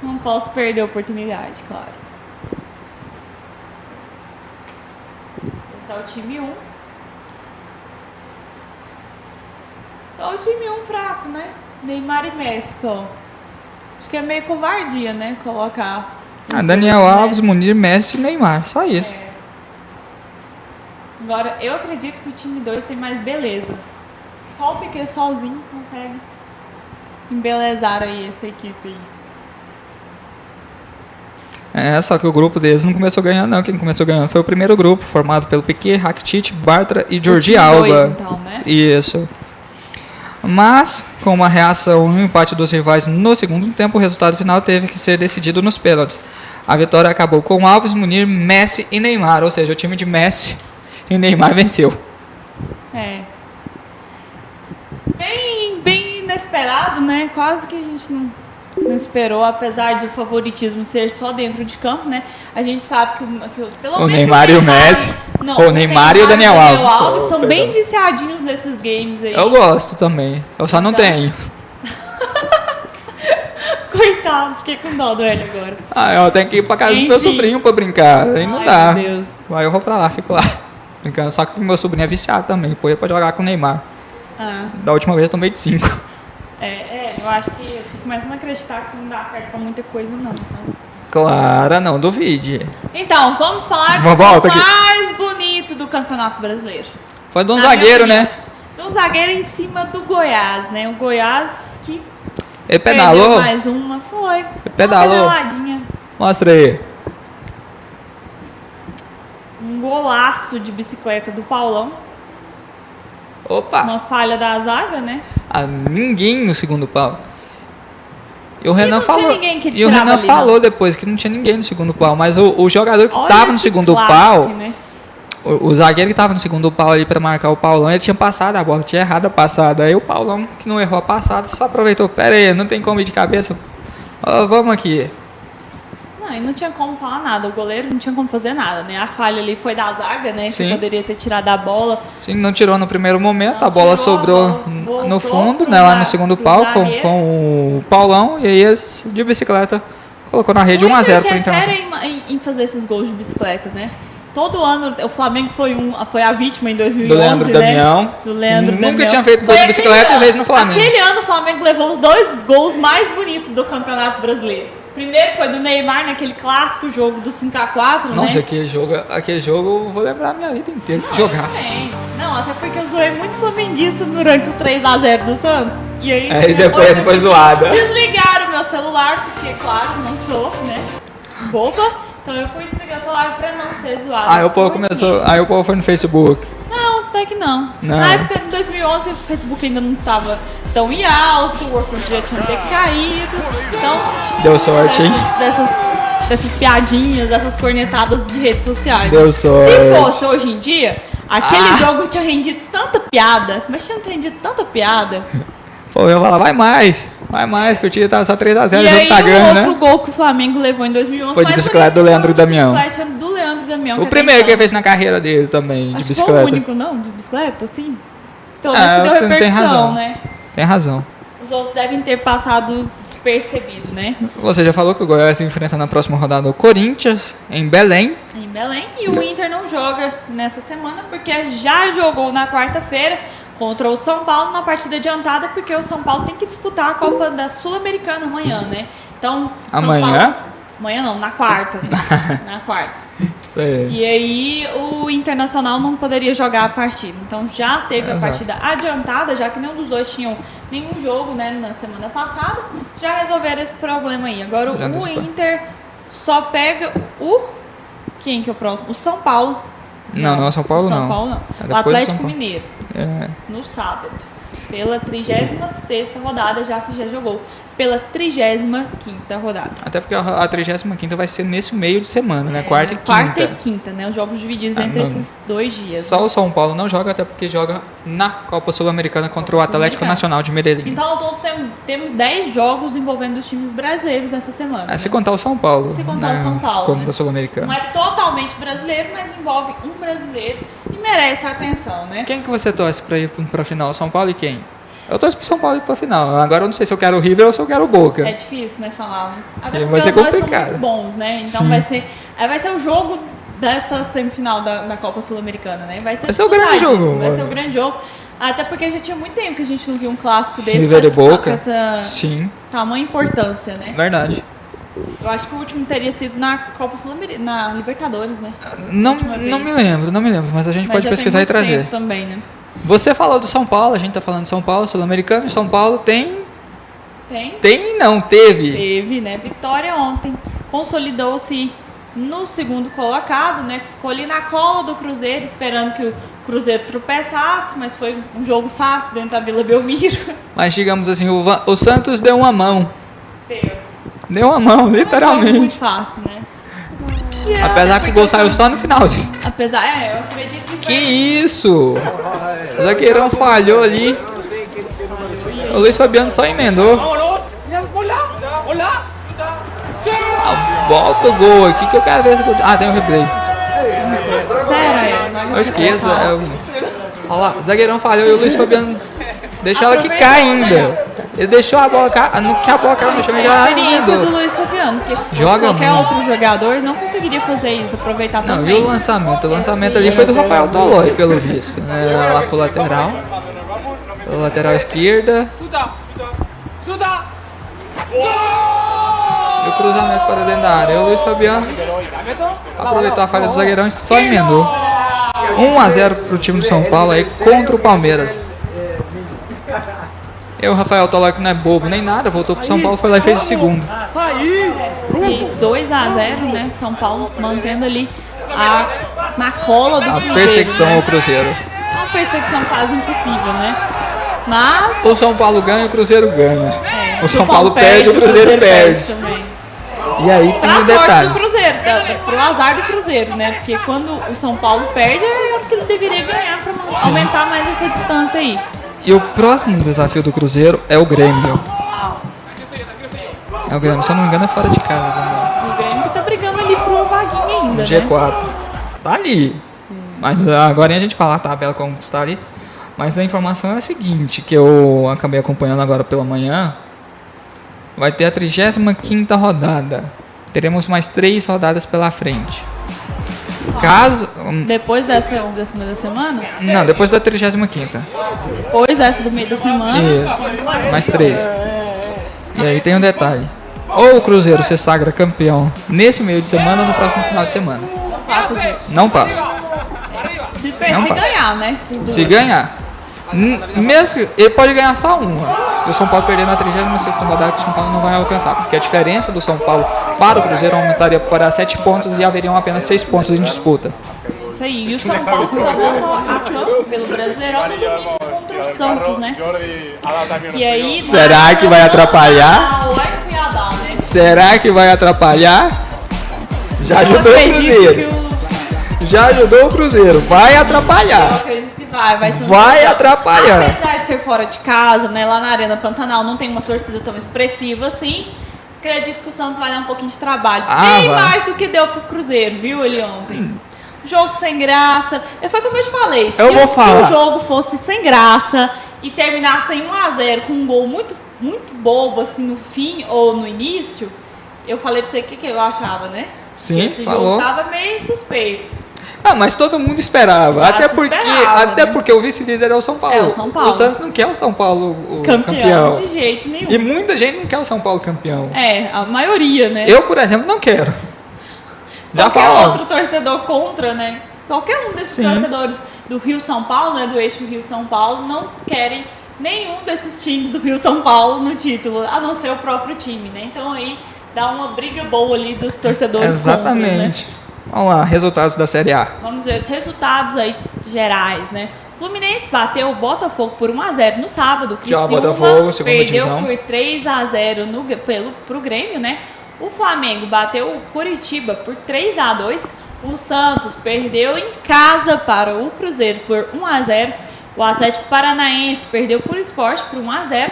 Não posso perder a oportunidade, claro. Esse é o time 1. Só o time 1 fraco, né? Neymar e Messi só. Acho que é meio covardia, né? Colocar... Daniel Alves, Munir, Messi e Neymar. Só isso. Agora, eu acredito que o time 2 tem mais beleza. Só o Piquet sozinho consegue embelezar aí essa equipe aí. Só que o grupo deles não começou ganhando, não. Quem começou ganhando foi o primeiro grupo, formado pelo Piquet, Rakitic, Bartra e Jordi Alba. Dois, então, né? Isso. Mas, com uma reação e um empate dos rivais no segundo tempo, o resultado final teve que ser decidido nos pênaltis. A vitória acabou com Alves, Munir, Messi e Neymar, ou seja, o time de Messi e Neymar venceu. Bem inesperado, né? Quase que a gente não esperou, apesar de o favoritismo ser só dentro de campo, né? A gente sabe que pelo O menos Neymar e o Messi. O Neymar e o Daniel Alves. São bem viciadinhos nesses games aí. Eu gosto também. Eu só não tenho. Coitado, fiquei com dó do Hélio agora. Eu tenho que ir pra casa do meu sobrinho pra brincar. Aí não Ai, dá. meu Deus. Aí eu vou pra lá, fico lá. Brincando. Só que o meu sobrinho é viciado também. Depois ele pode jogar com o Neymar. Da última vez eu tomei de 5. Eu acho que eu tô começando a acreditar que isso não dá certo pra muita coisa, não, sabe? Claro, não duvide. Então, vamos falar Volta do aqui. mais bonito do Campeonato Brasileiro. Foi de um Na zagueiro, minha né? opinião. De um zagueiro em cima do Goiás, né? O Goiás que Ele perdeu pedalou? mais uma, foi. Só pedalou? uma pedaladinha. Mostra aí. Um golaço de bicicleta do Paulão. Opa! Uma falha da zaga, né? Ninguém no segundo pau. E o Renan não tinha falou. ninguém que E o tirava Renan ali, falou não. depois que não tinha ninguém no segundo pau. Mas o jogador que Olha tava no que segundo classe, pau. né? O zagueiro que tava no segundo pau ali pra marcar o Paulão, ele tinha passado a bola, tinha errado a passada. Aí o Paulão, que não errou a passada, só aproveitou. Pera aí, não tem como ir de cabeça. Vamos aqui. Não, e não tinha como falar nada. O goleiro não tinha como fazer nada, né? A falha ali foi da zaga, né? Sim. Que poderia ter tirado a bola. Sim, não tirou no primeiro momento, Não a bola tirou, sobrou a bola no voltou fundo, pro né, lá no za- segundo pro pau zagueiro. com o Paulão. E aí eles, de bicicleta, colocou na rede 1 a 0 pro O Inter Internacional. quer em fazer esses gols de bicicleta, né? Todo ano o Flamengo foi a vítima em 2011, Do Leandro né? Damião. Do Leandro Nunca Damião. tinha feito gol de Foi bicicleta aquele e fez no ano. Flamengo. Aquele ano o Flamengo levou os 2 gols mais bonitos do Campeonato Brasileiro. Primeiro foi do Neymar naquele clássico jogo do 5x4, Nossa, né? aquele jogo eu vou lembrar a minha vida inteira que jogasse. Também. Não, até porque eu zoei muito flamenguista durante os 3x0 do Santos. E aí, Aí depois foi zoada. desligaram o meu celular, porque, claro, não sou, né? Boba. Então eu fui desligar o celular pra não ser zoado. Aí o povo Por quê? começou, aí o povo foi no Facebook. Não, até que não. Não. Na época de 2011, o Facebook ainda não estava tão em alto, o Orkut já tinha decaído. Então, Deu sorte, hein? Dessas piadinhas, dessas cornetadas de redes sociais. Deu sorte. Se fosse hoje em dia, aquele jogo tinha rendido tanta piada, mas tinha rendido tanta piada. Pô, eu ia falar, vai mais, que o time tá só 3x0, E o jogo aí tá ganho, o né? outro gol que o Flamengo levou em 2011 Foi de bicicleta do Leandro Damião. Bicicleta do Leandro Damião. O primeiro que ele fez na carreira dele também, de Acho que bicicleta. foi o único, não, de bicicleta, assim. Pelo menos que deu tem repercussão, razão. né? Tem razão. Os outros devem ter passado despercebido, né? Você já falou que o Goiás enfrenta na próxima rodada o Corinthians, em Belém. Em Belém. E o Inter não joga nessa semana, porque já jogou na quarta-feira contra o São Paulo na partida adiantada, porque o São Paulo tem que disputar a Copa da Sul-Americana amanhã, né? Então, São Amanhã? Paulo... Amanhã não, na quarta. Na quarta. Isso aí. E aí o Internacional não poderia jogar a partida. Então já teve a Exato. partida adiantada, já que nenhum dos dois tinham nenhum jogo, né, na semana passada. Já resolveram esse problema aí. Agora Já o antecipou. Inter só pega o... Quem que é o próximo? O São Paulo. Não é o São Paulo, São não. Paulo não. É O depois do São Atlético Paulo. Mineiro, É. no sábado. Pela 36ª rodada, já que já jogou. Pela 35ª rodada. Até porque a 35ª vai ser nesse meio de semana, né? Quarta e quinta. Quarta e quinta, né? Os jogos divididos entre não. esses 2 dias. Só o São Paulo não joga, até porque joga na Copa Sul-Americana contra o Atlético Sul-Americana. Nacional de Medellín. Então, ao todo, temos 10 jogos envolvendo os times brasileiros essa semana. É, se contar o São Paulo. Se contar o São Paulo, Como né? da Sul-Americana. Não é totalmente brasileiro, mas envolve um brasileiro e merece a atenção, né? Quem que você torce pra ir pra final? São Paulo e quem? Eu torço pro São Paulo ir pra final. Agora eu não sei se eu quero o River ou se eu quero o Boca. É difícil, né, falar. Até Vai porque ser os dois são complicado. muito bons, né? Então Sim. vai ser o jogo dessa semifinal da Copa Sul-Americana, né? Vai ser o grande disputadíssimo, jogo. Vai ser o grande jogo. Até porque já tinha muito tempo que a gente não viu um clássico desse River e com Boca. essa Sim, tamanha importância, né? verdade. Eu acho que o último teria sido na Copa Sul-Americana, na Libertadores, né? Não Última vez. me lembro, mas a gente Mas pode já pesquisar tem e muito trazer. tempo também, né? Você falou do São Paulo, a gente tá falando de São Paulo, Sul-Americano, e São Paulo tem Teve, teve. né? Vitória ontem. Consolidou-se no segundo colocado, né? Ficou ali na cola do Cruzeiro, esperando que o Cruzeiro tropeçasse, mas foi um jogo fácil dentro da Vila Belmiro. Mas digamos assim, o Santos deu uma mão. Teve. Deu uma mão, Um jogo muito literalmente. fácil, né? Apesar que o gol saiu só no finalzinho. Apesar, eu acredito Que isso? O zagueirão falhou ali. O Luiz Fabiano só emendou. Volta o gol aqui que eu quero ver esse gol. Ah, tem um replay. Espera, Não esqueça. Olha lá, o zagueirão falhou e o Luiz Fabiano deixou ela quicar ainda. Ele deixou a bola cair. No que a bola caiu no chão, ele A já experiência do emendou. Luiz Fabiano, porque se fosse Joga qualquer muito. outro jogador não conseguiria fazer isso, aproveitar Não, também. e o lançamento? O lançamento ali foi do Rafael Tolói, pelo visto. Né? Lá pro lateral. Pela lateral esquerda. E o cruzamento para dentro da área. E o Luiz Fabiano aproveitou a falha do zagueirão e só emendou. 1-0 pro time do São Paulo aí contra o Palmeiras. E o Rafael Tolói, que não é bobo nem nada, voltou pro São Paulo, foi lá e fez o segundo. E 2-0, né? São Paulo mantendo ali na cola do A Cruzeiro. perseguição né? ao Cruzeiro. Uma perseguição quase impossível, né? Mas. O São Paulo ganha, o Cruzeiro ganha. é, O se São Paulo perde, o Cruzeiro perde. também. E aí tem Pra um sorte do detalhe. Cruzeiro, pro azar do Cruzeiro, né? Porque quando o São Paulo perde, é porque ele deveria ganhar pra aumentar mais essa distância aí. E o próximo desafio do Cruzeiro é o Grêmio. É o Grêmio, se eu não me engano, é fora de casa também. O Grêmio que tá brigando ali pro vaguinha ainda, né? G4. Tá ali. Mas agora a gente fala a tabela como está ali. Mas a informação é a seguinte, que eu acabei acompanhando agora pela manhã. Vai ter a 35ª rodada. Teremos mais 3 rodadas pela frente. Caso... Depois dessa meio da semana? Não, depois da 35ª. Depois dessa do meio da semana. Isso, mais 3. E aí tem um detalhe. Ou o Cruzeiro se sagra campeão nesse meio de semana ou no próximo final de semana. Não passa disso. Não passa. Se Não passa. ganhar, né? Esses Se dois. ganhar. Mesmo que ele pode ganhar só uma. E o São Paulo perder na 36ª rodada, que o São Paulo não vai alcançar. Porque a diferença do São Paulo para o Cruzeiro aumentaria para 7 pontos e haveriam apenas 6 pontos em disputa. Isso aí. E o São Paulo só volta a campo pelo Brasileirão no domingo contra o Santos, né? E aí, Será que vai atrapalhar? Vai no Cuiabá, né? Será que vai atrapalhar? Já ajudou o Cruzeiro. Já ajudou o Cruzeiro. Vai atrapalhar. Eu acredito que vai ser um Vai jogo. atrapalhar. Apesar de ser fora de casa, né? Lá na Arena Pantanal não tem uma torcida tão expressiva assim. Acredito que o Santos vai dar um pouquinho de trabalho. Bem vai. mais do que deu pro Cruzeiro, viu, ele ontem. Jogo sem graça. Foi como eu te falei. Se o jogo fosse sem graça e terminasse em 1-0 com um gol muito, muito bobo assim no fim ou no início, eu falei pra você o que eu achava, né? Sim, que esse falou. jogo tava meio suspeito. Mas todo mundo esperava. Já Até se porque, esperava, né? porque o vice-líder é o São Paulo. É o São Paulo. O Santos não quer o São Paulo o Campeão de jeito nenhum. E muita gente não quer o São Paulo campeão. A maioria, né? Eu, por exemplo, não quero. Já Qualquer falou. outro torcedor contra, né? Qualquer um desses torcedores do Rio-São Paulo, né? Do eixo Rio-São Paulo, não querem nenhum desses times do Rio-São Paulo no título, a não ser o próprio time, né? Então aí dá uma briga boa ali dos torcedores Exatamente. Contras, né? Vamos lá, resultados da Série A. Vamos ver os resultados aí gerais, né? Fluminense bateu o Botafogo por 1-0 no sábado. Tchau, Criciúma Botafogo, segunda perdeu divisão. por 3-0 pro Grêmio, né? O Flamengo bateu o Coritiba por 3-2. O Santos perdeu em casa para o Cruzeiro por 1-0. O Atlético Paranaense perdeu por Sport por 1-0.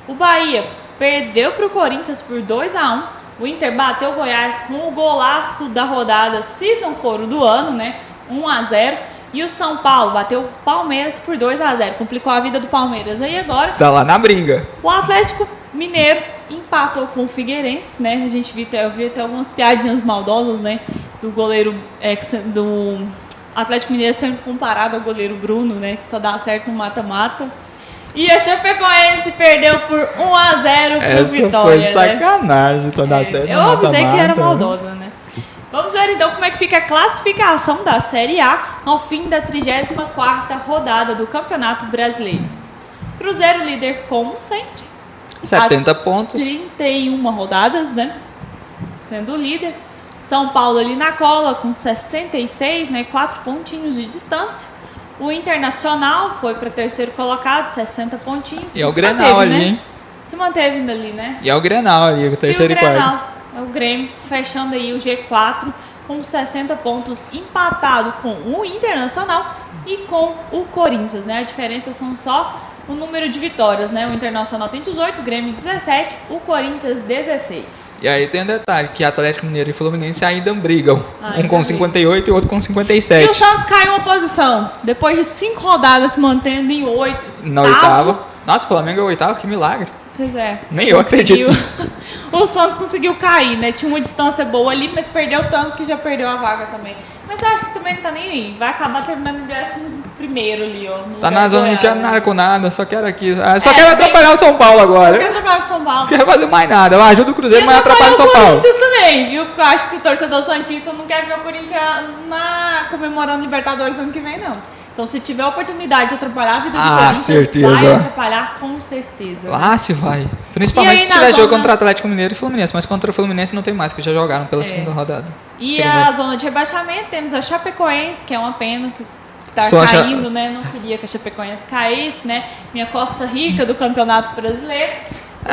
O Bahia perdeu para o Corinthians por 2-1. O Inter bateu o Goiás com o golaço da rodada, se não for o do ano, né? 1-0. E o São Paulo bateu o Palmeiras por 2-0. Complicou a vida do Palmeiras aí agora. Tá lá na briga. O Atlético Mineiro empatou com o Figueirense, né? A gente eu vi até algumas piadinhas maldosas, né? Do goleiro do Atlético Mineiro sempre comparado ao goleiro Bruno, né? Que só dá certo no mata-mata. E a Chapecoense perdeu por 1-0 pro Vitória. Foi sacanagem, né? Só dá certo no Eu avisei mata-mata, que era maldosa, né? Vamos ver então como é que fica a classificação da Série A ao fim da 34ª rodada do Campeonato Brasileiro. Cruzeiro líder como sempre. 70 pontos. 31 rodadas, né? Sendo o líder. São Paulo ali na cola com 66, né? 4 pontinhos de distância. O Internacional foi para terceiro colocado, 60 pontinhos. E é o Grenal ali, hein? Se manteve ainda ali, né? E é o Grenal ali, o terceiro e quarto. É o Grêmio fechando aí o G4 com 60 pontos, empatado com o Internacional e com o Corinthians, né? A diferença são só o número de vitórias, né? O Internacional tem 18, o Grêmio 17, o Corinthians 16. E aí tem um detalhe, que Atlético Mineiro e Fluminense ainda brigam. Um com 58 e outro com 57. E o Santos caiu uma posição, depois de 5 rodadas se mantendo em 8. Na oitava. Nossa, o Flamengo é o oitavo, que milagre. Pois é. Nem eu acredito. O Santos conseguiu cair, né? Tinha uma distância boa ali, mas perdeu tanto que já perdeu a vaga também. Mas eu acho que também não tá nem aí. Vai acabar terminando em 11º ali, ó. Tá na zona, não quero nada com nada, só quero aqui. Só É, quero atrapalhar o São Paulo agora. Eu quero trabalhar com o São Paulo. Não quero fazer mais nada. Eu ajudo o Cruzeiro, mas atrapalho o São o Paulo. Corinthians também, viu? Porque eu acho que o torcedor santista não quer ver o Corinthians comemorando Libertadores ano que vem, não. Então, se tiver a oportunidade de atrapalhar a vida do Corinthians, certeza. vai atrapalhar com certeza. Lá se vai. Principalmente se tiver jogo contra Atlético Mineiro e Fluminense. Mas contra o Fluminense não tem mais, que já jogaram pela segunda rodada. E a zona de rebaixamento, temos a Chapecoense, que é uma pena que tá caindo, né? Não queria que a Chapecoense caísse, né? Minha Costa Rica do Campeonato Brasileiro.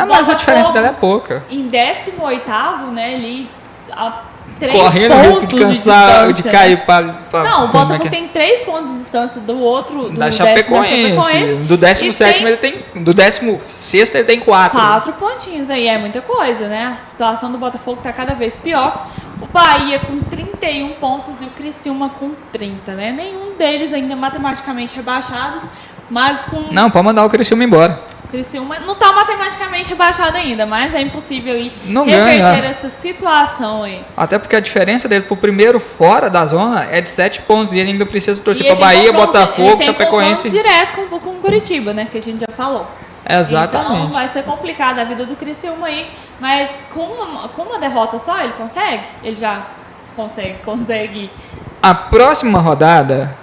Mas a diferença dela é pouca. Em 18º, né? Ali, a 3 correndo o risco de cansar, de cair para. Não, o Botafogo tem 3 pontos de distância do outro. Da Chapecoense. Do 17º ele tem. Do 16º ele tem 4. 4 pontinhos aí, é muita coisa, né? A situação do Botafogo tá cada vez pior. O Bahia com 31 pontos e o Criciúma com 30, né? Nenhum deles ainda matematicamente rebaixados, mas com. Não, pode mandar o Criciúma embora. O Criciúma não tá matematicamente rebaixado ainda, mas é impossível aí não reverter ganha essa situação aí. Até porque a diferença dele pro primeiro fora da zona é de 7 pontos e ele ainda precisa torcer pra Ele Bahia, confronto- Botafogo, ele tem Chapecoense. confronto direto com o Curitiba, né? Que a gente já falou. Exatamente. Então vai ser complicada a vida do Criciúma aí, mas com uma derrota só ele consegue? Ele já consegue. A próxima rodada,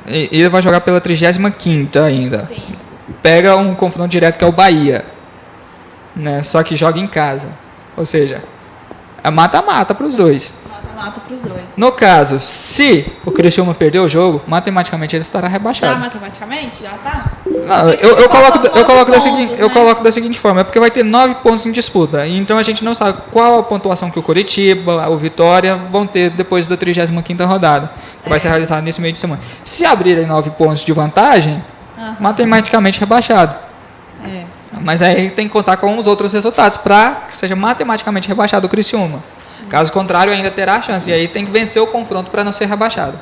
ele vai jogar pela 35ª ainda. Sim. Pega um confronto direto que é o Bahia, né? Só que joga em casa. Ou seja, é mata-mata para os dois. mata-mata pros dois. No caso, se o Criciúma perder o jogo, matematicamente ele estará rebaixado. Já matematicamente? Já tá? Não, eu coloco da seguinte forma, é porque vai ter 9 pontos em disputa, então a gente não sabe qual a pontuação que o Coritiba, o Vitória vão ter depois da 35ª rodada, que vai ser realizada nesse meio de semana. Se abrirem 9 pontos de vantagem, matematicamente rebaixado. Mas aí tem que contar com os outros resultados para que seja matematicamente rebaixado o Criciúma. Caso contrário, ainda terá a chance, e aí tem que vencer o confronto para não ser rebaixado.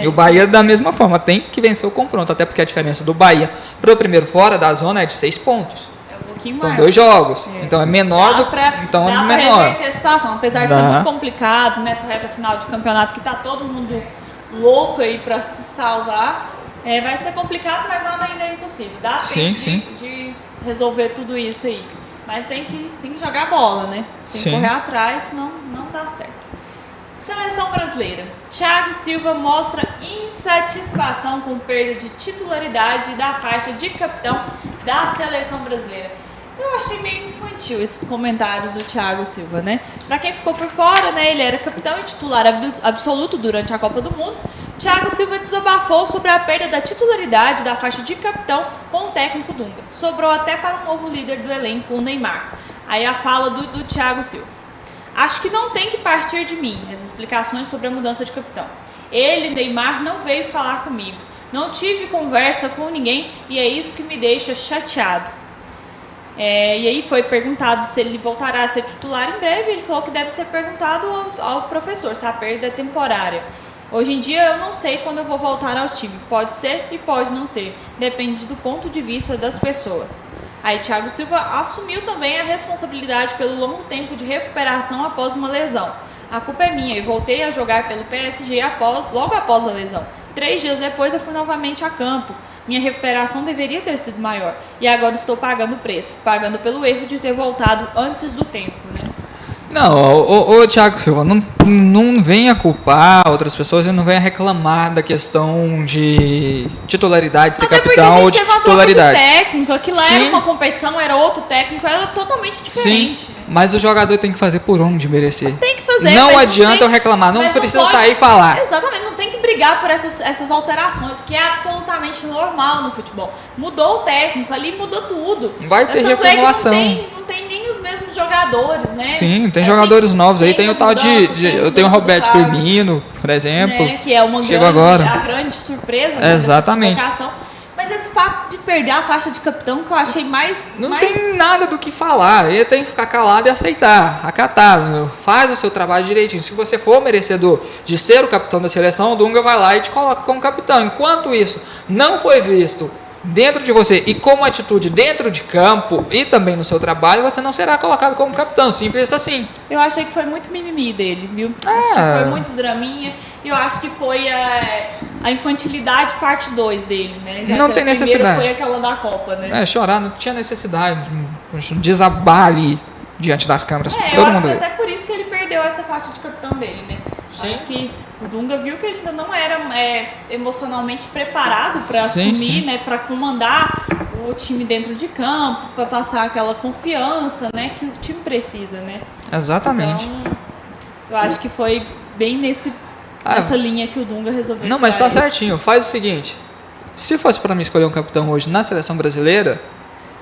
E o Bahia, da mesma forma, tem que vencer o confronto, até porque a diferença do Bahia para o primeiro fora da zona é de 6 pontos. É um pouquinho São mais. 2 jogos, então é menor do então é menor. Pra a situação, apesar de ser muito complicado nessa reta final de campeonato, que tá todo mundo louco aí para se salvar, vai ser complicado, mas nada ainda é impossível. Dá tempo de resolver tudo isso aí. Mas tem que jogar bola, né? Tem que correr atrás, senão não dá certo. Seleção brasileira. Thiago Silva mostra insatisfação com perda de titularidade da faixa de capitão da seleção brasileira. Eu achei meio infantil esses comentários do Thiago Silva, né? Pra quem ficou por fora, né? Ele era capitão e titular absoluto durante a Copa do Mundo. Thiago Silva desabafou sobre a perda da titularidade da faixa de capitão com o técnico Dunga. Sobrou até para o novo líder do elenco, o Neymar. Aí a fala do Thiago Silva. Acho que não tem que partir de mim as explicações sobre a mudança de capitão. Ele, Neymar, não veio falar comigo. Não tive conversa com ninguém e é isso que me deixa chateado. E aí foi perguntado se ele voltará a ser titular em breve. Ele falou que deve ser perguntado ao professor se a perda é temporária. Hoje em dia eu não sei quando eu vou voltar ao time. Pode ser e pode não ser. Depende do ponto de vista das pessoas. Aí Thiago Silva assumiu também a responsabilidade pelo longo tempo de recuperação após uma lesão. A culpa é minha e voltei a jogar pelo PSG logo após a lesão. 3 dias depois eu fui novamente a campo. Minha recuperação deveria ter sido maior. E agora estou pagando o preço. Pagando pelo erro de ter voltado antes do tempo, né? Não, Thiago Silva, não venha culpar outras pessoas e não venha reclamar da questão de titularidade, ser capitão ou de titularidade. De técnico, aquilo era uma competição, era outro técnico, era totalmente diferente. Sim, mas o jogador tem que fazer por onde merecer. Tem que fazer. Não adianta eu reclamar, não precisa sair e falar. Exatamente, não tem que brigar por essas alterações, que é absolutamente normal no futebol. Mudou o técnico, ali mudou tudo. Vai ter reformulação. Não tem nem os mesmos jogadores, né? Sim, tem jogadores novos aí, tem o tal eu tenho o Roberto Firmino, por exemplo, que é uma grande surpresa, né, exatamente. Mas esse fato de perder a faixa de capitão que eu achei mais... tem nada do que falar, ele tem que ficar calado e aceitar, acatar, faz o seu trabalho direitinho. Se você for merecedor de ser o capitão da seleção, o Dunga vai lá e te coloca como capitão. Enquanto isso não foi visto dentro de você e como atitude dentro de campo e também no seu trabalho, você não será colocado como capitão, simples assim. Eu achei que foi muito mimimi dele, viu? Acho que foi muito draminha e eu acho que foi a infantilidade parte 2 dele, né? Já não tem necessidade. Foi aquela da Copa, né? Chorar, não tinha necessidade de desabar ali diante das câmeras. Todo mundo acho que até por isso que ele perdeu essa faixa de capitão dele, né? Sim. Acho que o Dunga viu que ele ainda não era emocionalmente preparado para assumir, né, para comandar o time dentro de campo, para passar aquela confiança, né, que o time precisa, né? Exatamente. Então, eu acho que foi bem nessa linha que o Dunga resolveu. Não, mas tá certinho. Faz o seguinte: se fosse para mim escolher um capitão hoje na seleção brasileira,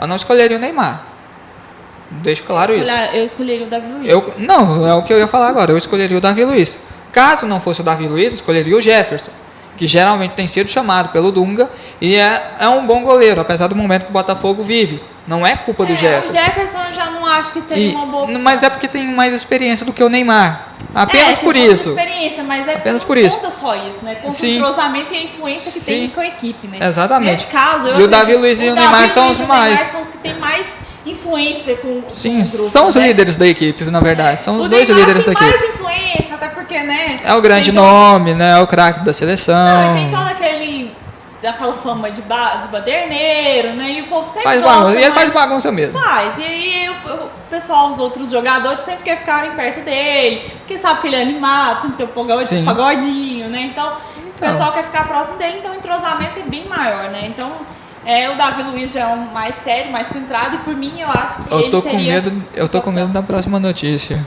eu não escolheria o Neymar. Deixo claro isso. Eu escolheria o Davi Luiz. Não, é o que eu ia falar agora. Eu escolheria o Davi Luiz. Caso não fosse o Davi Luiz, escolheria o Jefferson, que geralmente tem sido chamado pelo Dunga e é um bom goleiro, apesar do momento que o Botafogo vive. Não é culpa do Jefferson. O Jefferson eu já não acho que seria uma boa opção. Mas é porque tem mais experiência do que o Neymar. Apenas por isso. Experiência, mas apenas por isso. Não conta só isso, né? Conta o entrosamento e a influência que tem com a equipe, né? Exatamente. Nesse caso, o Davi Luiz e o Neymar são os mais. São os que têm mais influência com o grupo. São os líderes da equipe, na verdade. São os dois líderes da equipe. O Neymar tem mais influência, até porque, né? É o grande nome, né? É o craque da seleção. Não, e tem toda aquela fama de baderneiro, né? E o povo sempre faz gosta. Bagunça. E ele faz bagunça mesmo. Faz. E aí o pessoal, os outros jogadores sempre querem ficarem perto dele, porque sabe que ele é animado, sempre tem um pagodinho, né? Então, o pessoal quer ficar próximo dele, então o entrosamento é bem maior, né? Então, o Davi Luiz já é um mais sério, mais centrado, e por mim eu acho que eu tô com medo da próxima notícia.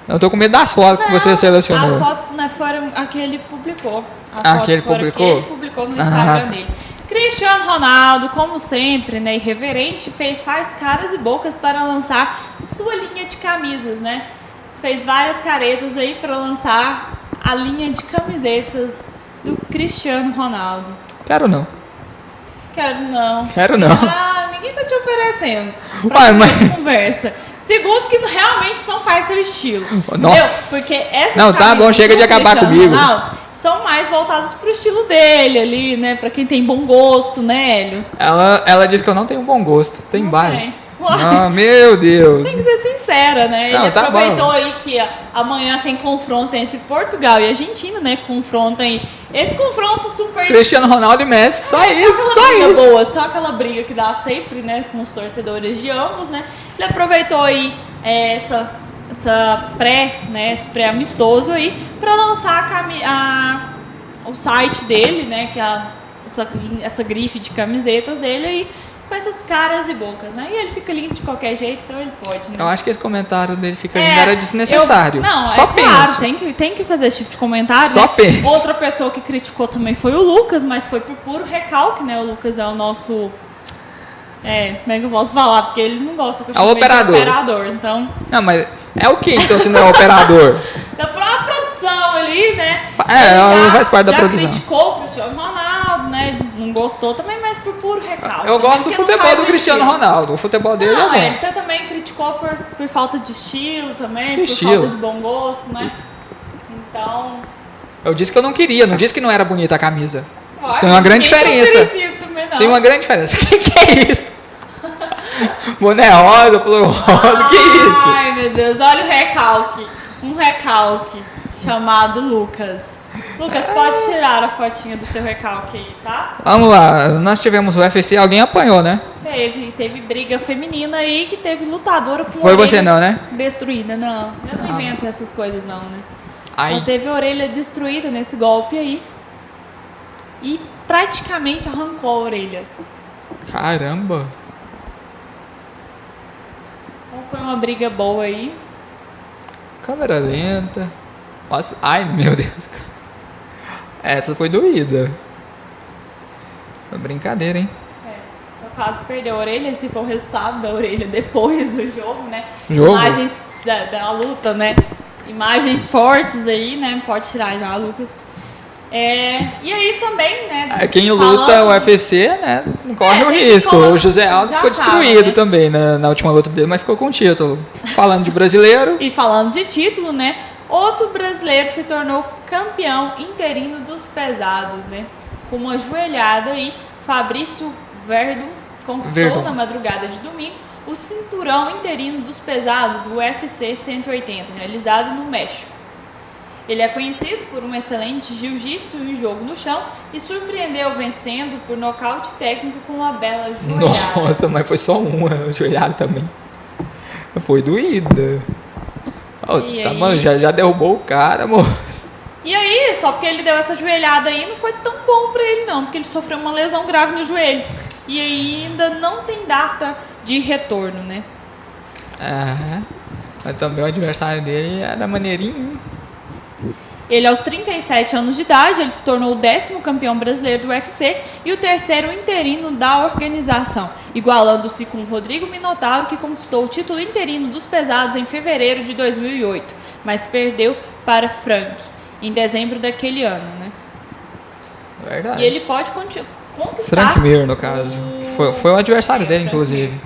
Eu tô com medo das fotos que você selecionou. As fotos, né, foram a que ele publicou. Que ele publicou? Que ele publicou no Instagram dele. Cristiano Ronaldo, como sempre, né, irreverente, faz caras e bocas para lançar sua linha de camisas, né? Fez várias caretas aí para lançar a linha de camisetas do Cristiano Ronaldo. Quero não. Quero não. Ninguém tá te oferecendo. Uai, mas... Conversa. Segundo, que realmente não faz seu estilo. Nossa. Porque essas não, tá bom, chega de acabar comigo. Ronaldo são mais voltadas pro estilo dele ali, né? Pra quem tem bom gosto, né, Hélio? Ela disse que eu não tenho bom gosto. Tem vários. Tem. Ah, meu Deus. Tem que ser sincera, né? Não, ele tá aproveitou bom. aí que amanhã tem confronto entre Portugal e Argentina, né? Confronto aí. Esse confronto super... Cristiano Ronaldo e Messi, só isso. Boa, só aquela briga que dá sempre, né? Com os torcedores de ambos, né? Ele aproveitou aí essa esse pré-amistoso aí pra lançar o site dele, né? Que é essa grife de camisetas dele aí, com essas caras e bocas, né? E ele fica lindo de qualquer jeito, então ele pode, né? Eu acho que esse comentário dele fica lindo era desnecessário. Só penso. Claro, tem que fazer esse tipo de comentário. Só né? penso. Outra pessoa que criticou também foi o Lucas, mas foi por puro recalque, né? O Lucas é o nosso... como é que eu posso falar? Porque ele não gosta que eu chame operador. de operador, então... Não, mas é o que então se não é operador? Da própria produção ali, né? Ela faz parte da produção. Já criticou o Cristiano Ronaldo, né? Não gostou também, mas por puro recalque. Eu gosto do futebol do Cristiano Ronaldo. O futebol dele é bom. Você também criticou por falta de estilo também, Que por estilo? falta de bom gosto, né? Então... Eu disse que eu não queria, não disse que não era bonita a camisa. Olha, Tem uma grande diferença. Também, não. Tem uma grande diferença. O que é isso? Boné rosa, flor rosa, que isso? Ai, meu Deus, olha o recalque. Um recalque chamado Lucas. Lucas, pode tirar a fotinha do seu recalque aí, tá? Vamos lá, nós tivemos o UFC, alguém apanhou, né? Teve briga feminina aí que teve lutadora com Foi orelha você não, né? destruída, não. Eu não invento essas coisas não, né? Ai. Ela teve a orelha destruída nesse golpe aí. E praticamente arrancou a orelha. Caramba. Então foi uma briga boa aí. Câmera lenta. Nossa, ai meu Deus. Essa foi doída. Foi brincadeira, hein? No caso, perdeu a orelha, esse foi o resultado da orelha depois do jogo, né? Jogo? Imagens da luta, né? Imagens fortes aí, né? Pode tirar já, Lucas. E aí também, né? Quem luta o UFC, né? Não corre o risco. O José Aldo ficou destruído né? também na última luta dele, mas ficou com o título. Falando de brasileiro. E falando de título, né? Outro brasileiro se tornou campeão interino dos pesados, né? Com uma joelhada aí, Fabrício Verdun conquistou na madrugada de domingo o cinturão interino dos pesados do UFC 180, realizado no México. Ele é conhecido por um excelente jiu-jitsu e jogo no chão e surpreendeu vencendo por nocaute técnico com uma bela joelhada. Nossa, mas foi só uma joelhada também. Foi doída. Mano, já derrubou o cara, moço. E aí, só porque ele deu essa joelhada aí, não foi tão bom pra ele não, porque ele sofreu uma lesão grave no joelho. E aí ainda não tem data de retorno, né? Mas também o adversário dele era maneirinho. Ele, aos 37 anos de idade, ele se tornou o 10º campeão brasileiro do UFC e o 3º interino da organização, igualando-se com Rodrigo Minotauro, que conquistou o título interino dos pesados em fevereiro de 2008, mas perdeu para Frank em dezembro daquele ano, né? Verdade. E ele pode conquistar... Frank Mir, no caso. Foi o adversário dele, inclusive.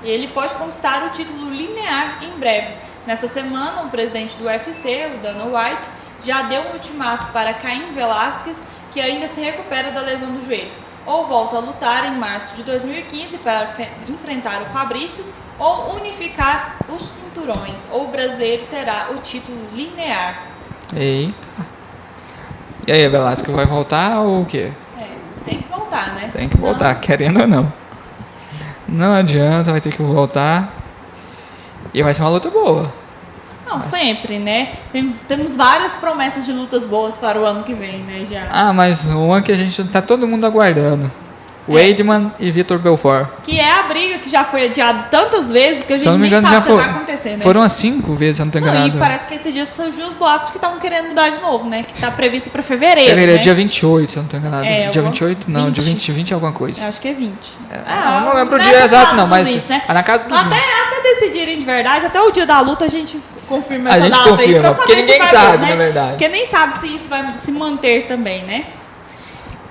E ele pode conquistar o título linear em breve. Nessa semana, o presidente do UFC, o Dana White, já deu um ultimato para Caim Velasquez, que ainda se recupera da lesão do joelho. Ou volta a lutar em março de 2015 para enfrentar o Fabrício, ou unificar os cinturões, ou o brasileiro terá o título linear. Eita. E aí, Velasquez, vai voltar ou o quê? Tem que voltar, né? Tem que voltar, querendo ou não. Não adianta, vai ter que voltar. E vai ser uma luta boa. Não, sempre, né? Temos várias promessas de lutas boas para o ano que vem, né, já. Mas uma que a gente tá todo mundo aguardando. Weidman e Vitor Belfort. Que é a briga que já foi adiada tantas vezes que a Se eu gente não me nem engano, sabe já o que vai acontecer, né? foram as 5 vezes, se eu não tô enganado. E parece que esses dias surgiu os boatos que estavam querendo mudar de novo, né? Que tá previsto pra fevereiro, Fevereiro, né? dia 28, se eu não tô enganado. Dia 28? Não, 20. dia 20 é alguma coisa. Eu acho que é 20. Eu não lembro o dia exato não, mas 20, né? é na casa dos 20. Até decidirem de verdade, até o dia da luta a gente confirma A essa gente data confirma, aí. Pra porque saber se ninguém vai sabe, ver, né? na verdade. Porque nem sabe se isso vai se manter também, né?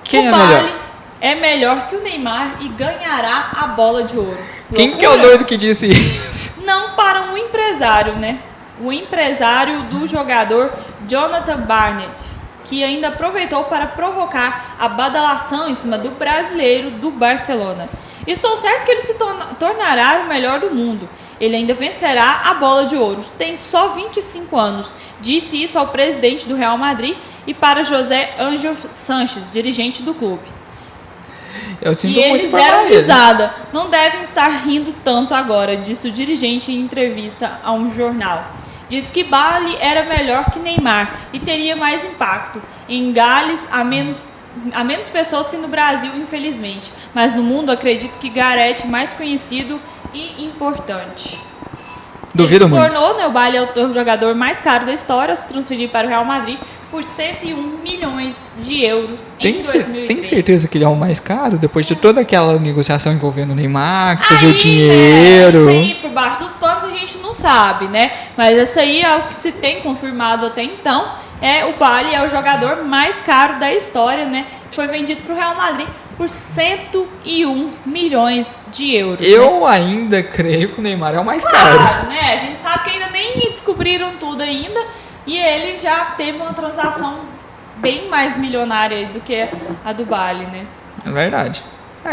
Quem o é melhor? Bale é melhor que o Neymar e ganhará a bola de ouro. Quem que é o Loucura? doido que disse isso? Não para um empresário, né? O empresário do jogador Jonathan Barnett, que ainda aproveitou para provocar a badalação em cima do brasileiro do Barcelona. Estou certo que ele se tornará o melhor do mundo. Ele ainda vencerá a bola de ouro. Tem só 25 anos. Disse isso ao presidente do Real Madrid e para José Ángel Sanches, dirigente do clube. Eu sinto E muito eles falar deram ele. risada. Não devem estar rindo tanto agora, disse o dirigente em entrevista a um jornal. Disse que Bale era melhor que Neymar e teria mais impacto em Gales, a menos pessoas que no Brasil, infelizmente. Mas no mundo, acredito que Gareth é mais conhecido e importante. Duvido Ele se muito. tornou, né, o Bale é o jogador mais caro da história ao se transferir para o Real Madrid por 101 milhões de euros em 2003. Tem certeza que ele é o mais caro? Depois de toda aquela negociação envolvendo o Neymar, que surgiu Aí, dinheiro. Né, isso aí, por baixo dos panos, a gente não sabe, né? Mas essa aí é o que se tem confirmado até então. O Bale é o jogador mais caro da história, né? Foi vendido para o Real Madrid por 101 milhões de euros. Eu ainda creio que o Neymar é o mais caro. Claro, né? A gente sabe que ainda nem descobriram tudo ainda. E ele já teve uma transação bem mais milionária do que a do Bale, né? É verdade.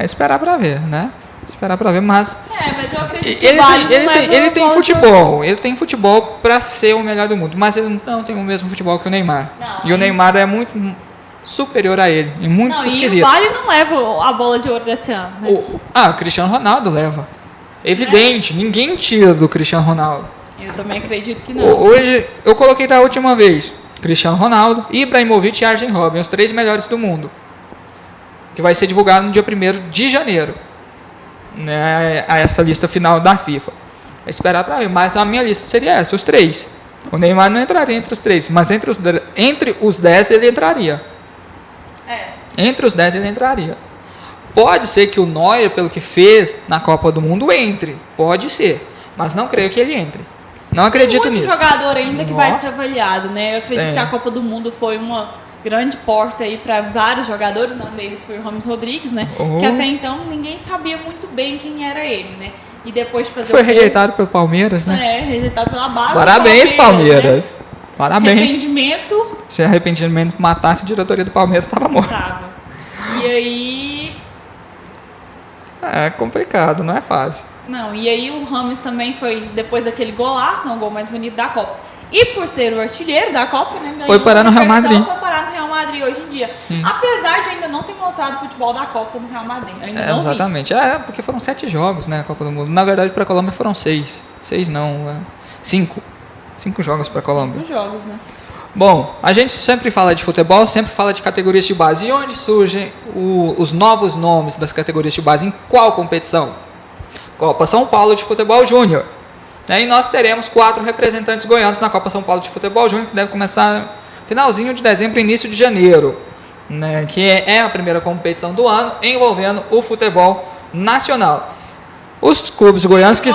Esperar pra ver, né? Esperar pra ver, mas... Mas eu acredito que o Bale ele tem futebol. Ele tem futebol pra ser o melhor do mundo. Mas ele não tem o mesmo futebol que o Neymar. O Neymar é muito superior a ele, em muitos quesitos. E o Bale não leva a bola de ouro desse ano, né? O Cristiano Ronaldo leva. Evidente, ninguém tira do Cristiano Ronaldo. Eu também acredito que não. Hoje, eu coloquei da última vez Cristiano Ronaldo, Ibrahimovic e Arjen Robben, os 3 melhores do mundo. Que vai ser divulgado no dia 1º de janeiro. Né, a essa lista final da FIFA. É esperar para ver, mas a minha lista seria essa, os 3. O Neymar não entraria entre os 3, mas entre os 10 ele entraria. Entre os 10 ele entraria. Pode ser que o Neuer, pelo que fez na Copa do Mundo, entre. Pode ser. Mas não creio que ele entre. Não acredito nisso. Tem muito jogador ainda que vai ser avaliado, né? Eu acredito que a Copa do Mundo foi uma grande porta aí para vários jogadores. Um deles foi o Rames Rodrigues, né? Que até então ninguém sabia muito bem quem era ele, né? E depois de fazer foi rejeitado pelo Palmeiras, né? Rejeitado pela base. Parabéns, Palmeiras. Né? Parabéns. Arrependimento. Se arrependimento matasse, a diretoria do Palmeiras estava morta. E aí... É complicado, não é fácil. Não, e aí o Rames também foi, depois daquele golaço, o gol mais bonito da Copa. E por ser o artilheiro da Copa, né? Foi parar no Real Madrid. Foi parar no Real Madrid hoje em dia. Sim. Apesar de ainda não ter mostrado o futebol da Copa no Real Madrid. Ainda não exatamente. Porque foram 7 jogos, né? A Copa do Mundo. Na verdade, para a Colômbia foram 6. 6 não, 5. 5 jogos para a Colômbia. 5 jogos, né? Bom, a gente sempre fala de futebol, sempre fala de categorias de base. E onde surgem os novos nomes das categorias de base? Em qual competição? Copa São Paulo de Futebol Júnior. E nós teremos 4 representantes goianos na Copa São Paulo de Futebol Júnior, que deve começar finalzinho de dezembro, início de janeiro, né? Que é a primeira competição do ano envolvendo o futebol nacional. Os clubes goianos que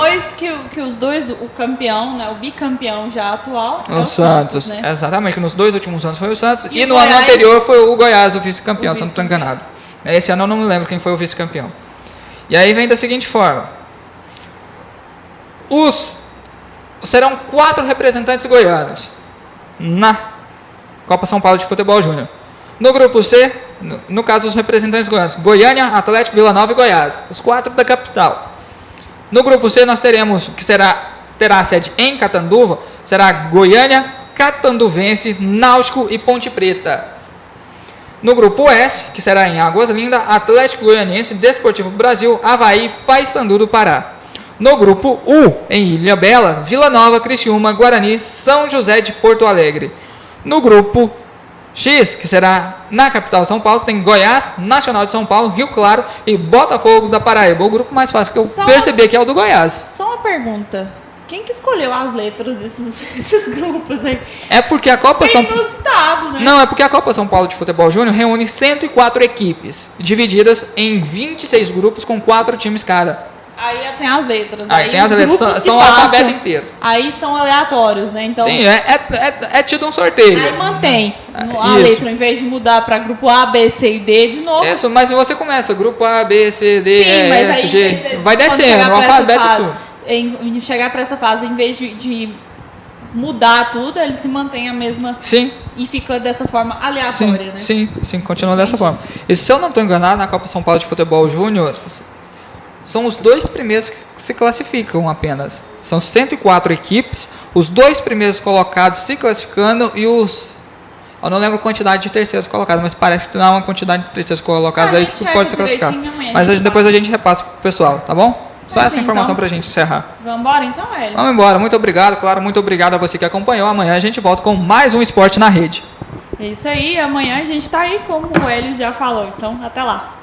os dois, o campeão, né, o bicampeão já atual, o Santos, né? Exatamente, nos 2 últimos anos foi o Santos e no ano anterior foi o Goiás, o vice-campeão, se eu não estou enganado. Esse ano eu não me lembro quem foi o vice-campeão. E aí vem da seguinte forma: serão 4 representantes goianos na Copa São Paulo de Futebol Júnior. No grupo C, no caso os representantes goianos, Goiânia, Atlético, Vila Nova e Goiás, os 4 da capital. No grupo C nós teremos, que terá sede em Catanduva, será Goiânia, Catanduvense, Náutico e Ponte Preta. No grupo S, que será em Águas Lindas, Atlético Goianiense, Desportivo Brasil, Avaí, Paysandu do Pará. No grupo U, em Ilha Bela, Vila Nova, Criciúma, Guarani, São José de Porto Alegre. No grupo X, que será na capital São Paulo, tem Goiás, Nacional de São Paulo, Rio Claro e Botafogo da Paraíba. O grupo mais fácil que eu percebi aqui é o do Goiás. Só uma pergunta. Quem que escolheu as letras desses grupos aí? É porque a Copa São Paulo... Né? Não, é porque a Copa São Paulo de Futebol Júnior reúne 104 equipes, divididas em 26 grupos com 4 times cada. Aí tem as letras. Aí tem as letras, são o alfabeto inteiro. Aí são aleatórios, né? Então, sim, é tido um sorteio. Aí mantém a letra, em vez de mudar para grupo A, B, C e D de novo. Isso, mas se você começa grupo A, B, C, D, sim, E, mas F, aí, G, vai descendo, o alfabeto e tudo. Em chegar para essa fase, em vez de mudar tudo, ele se mantém a mesma. Sim. E fica dessa forma aleatória, né? Sim, continua dessa forma. E se eu não estou enganado, na Copa São Paulo de Futebol Júnior, são os 2 primeiros que se classificam apenas. São 104 equipes, os 2 primeiros colocados se classificando e os... Eu não lembro a quantidade de terceiros colocados, mas parece que não há uma quantidade de terceiros colocados aí que pode se classificar. Mas depois a gente repassa pro pessoal, tá bom? Só essa informação pra gente encerrar. Vamos embora então, Hélio? Vamos embora. Muito obrigado, claro. Muito obrigado a você que acompanhou. Amanhã a gente volta com mais um Esporte na Rede. É isso aí. Amanhã a gente tá aí, como o Hélio já falou. Então, até lá.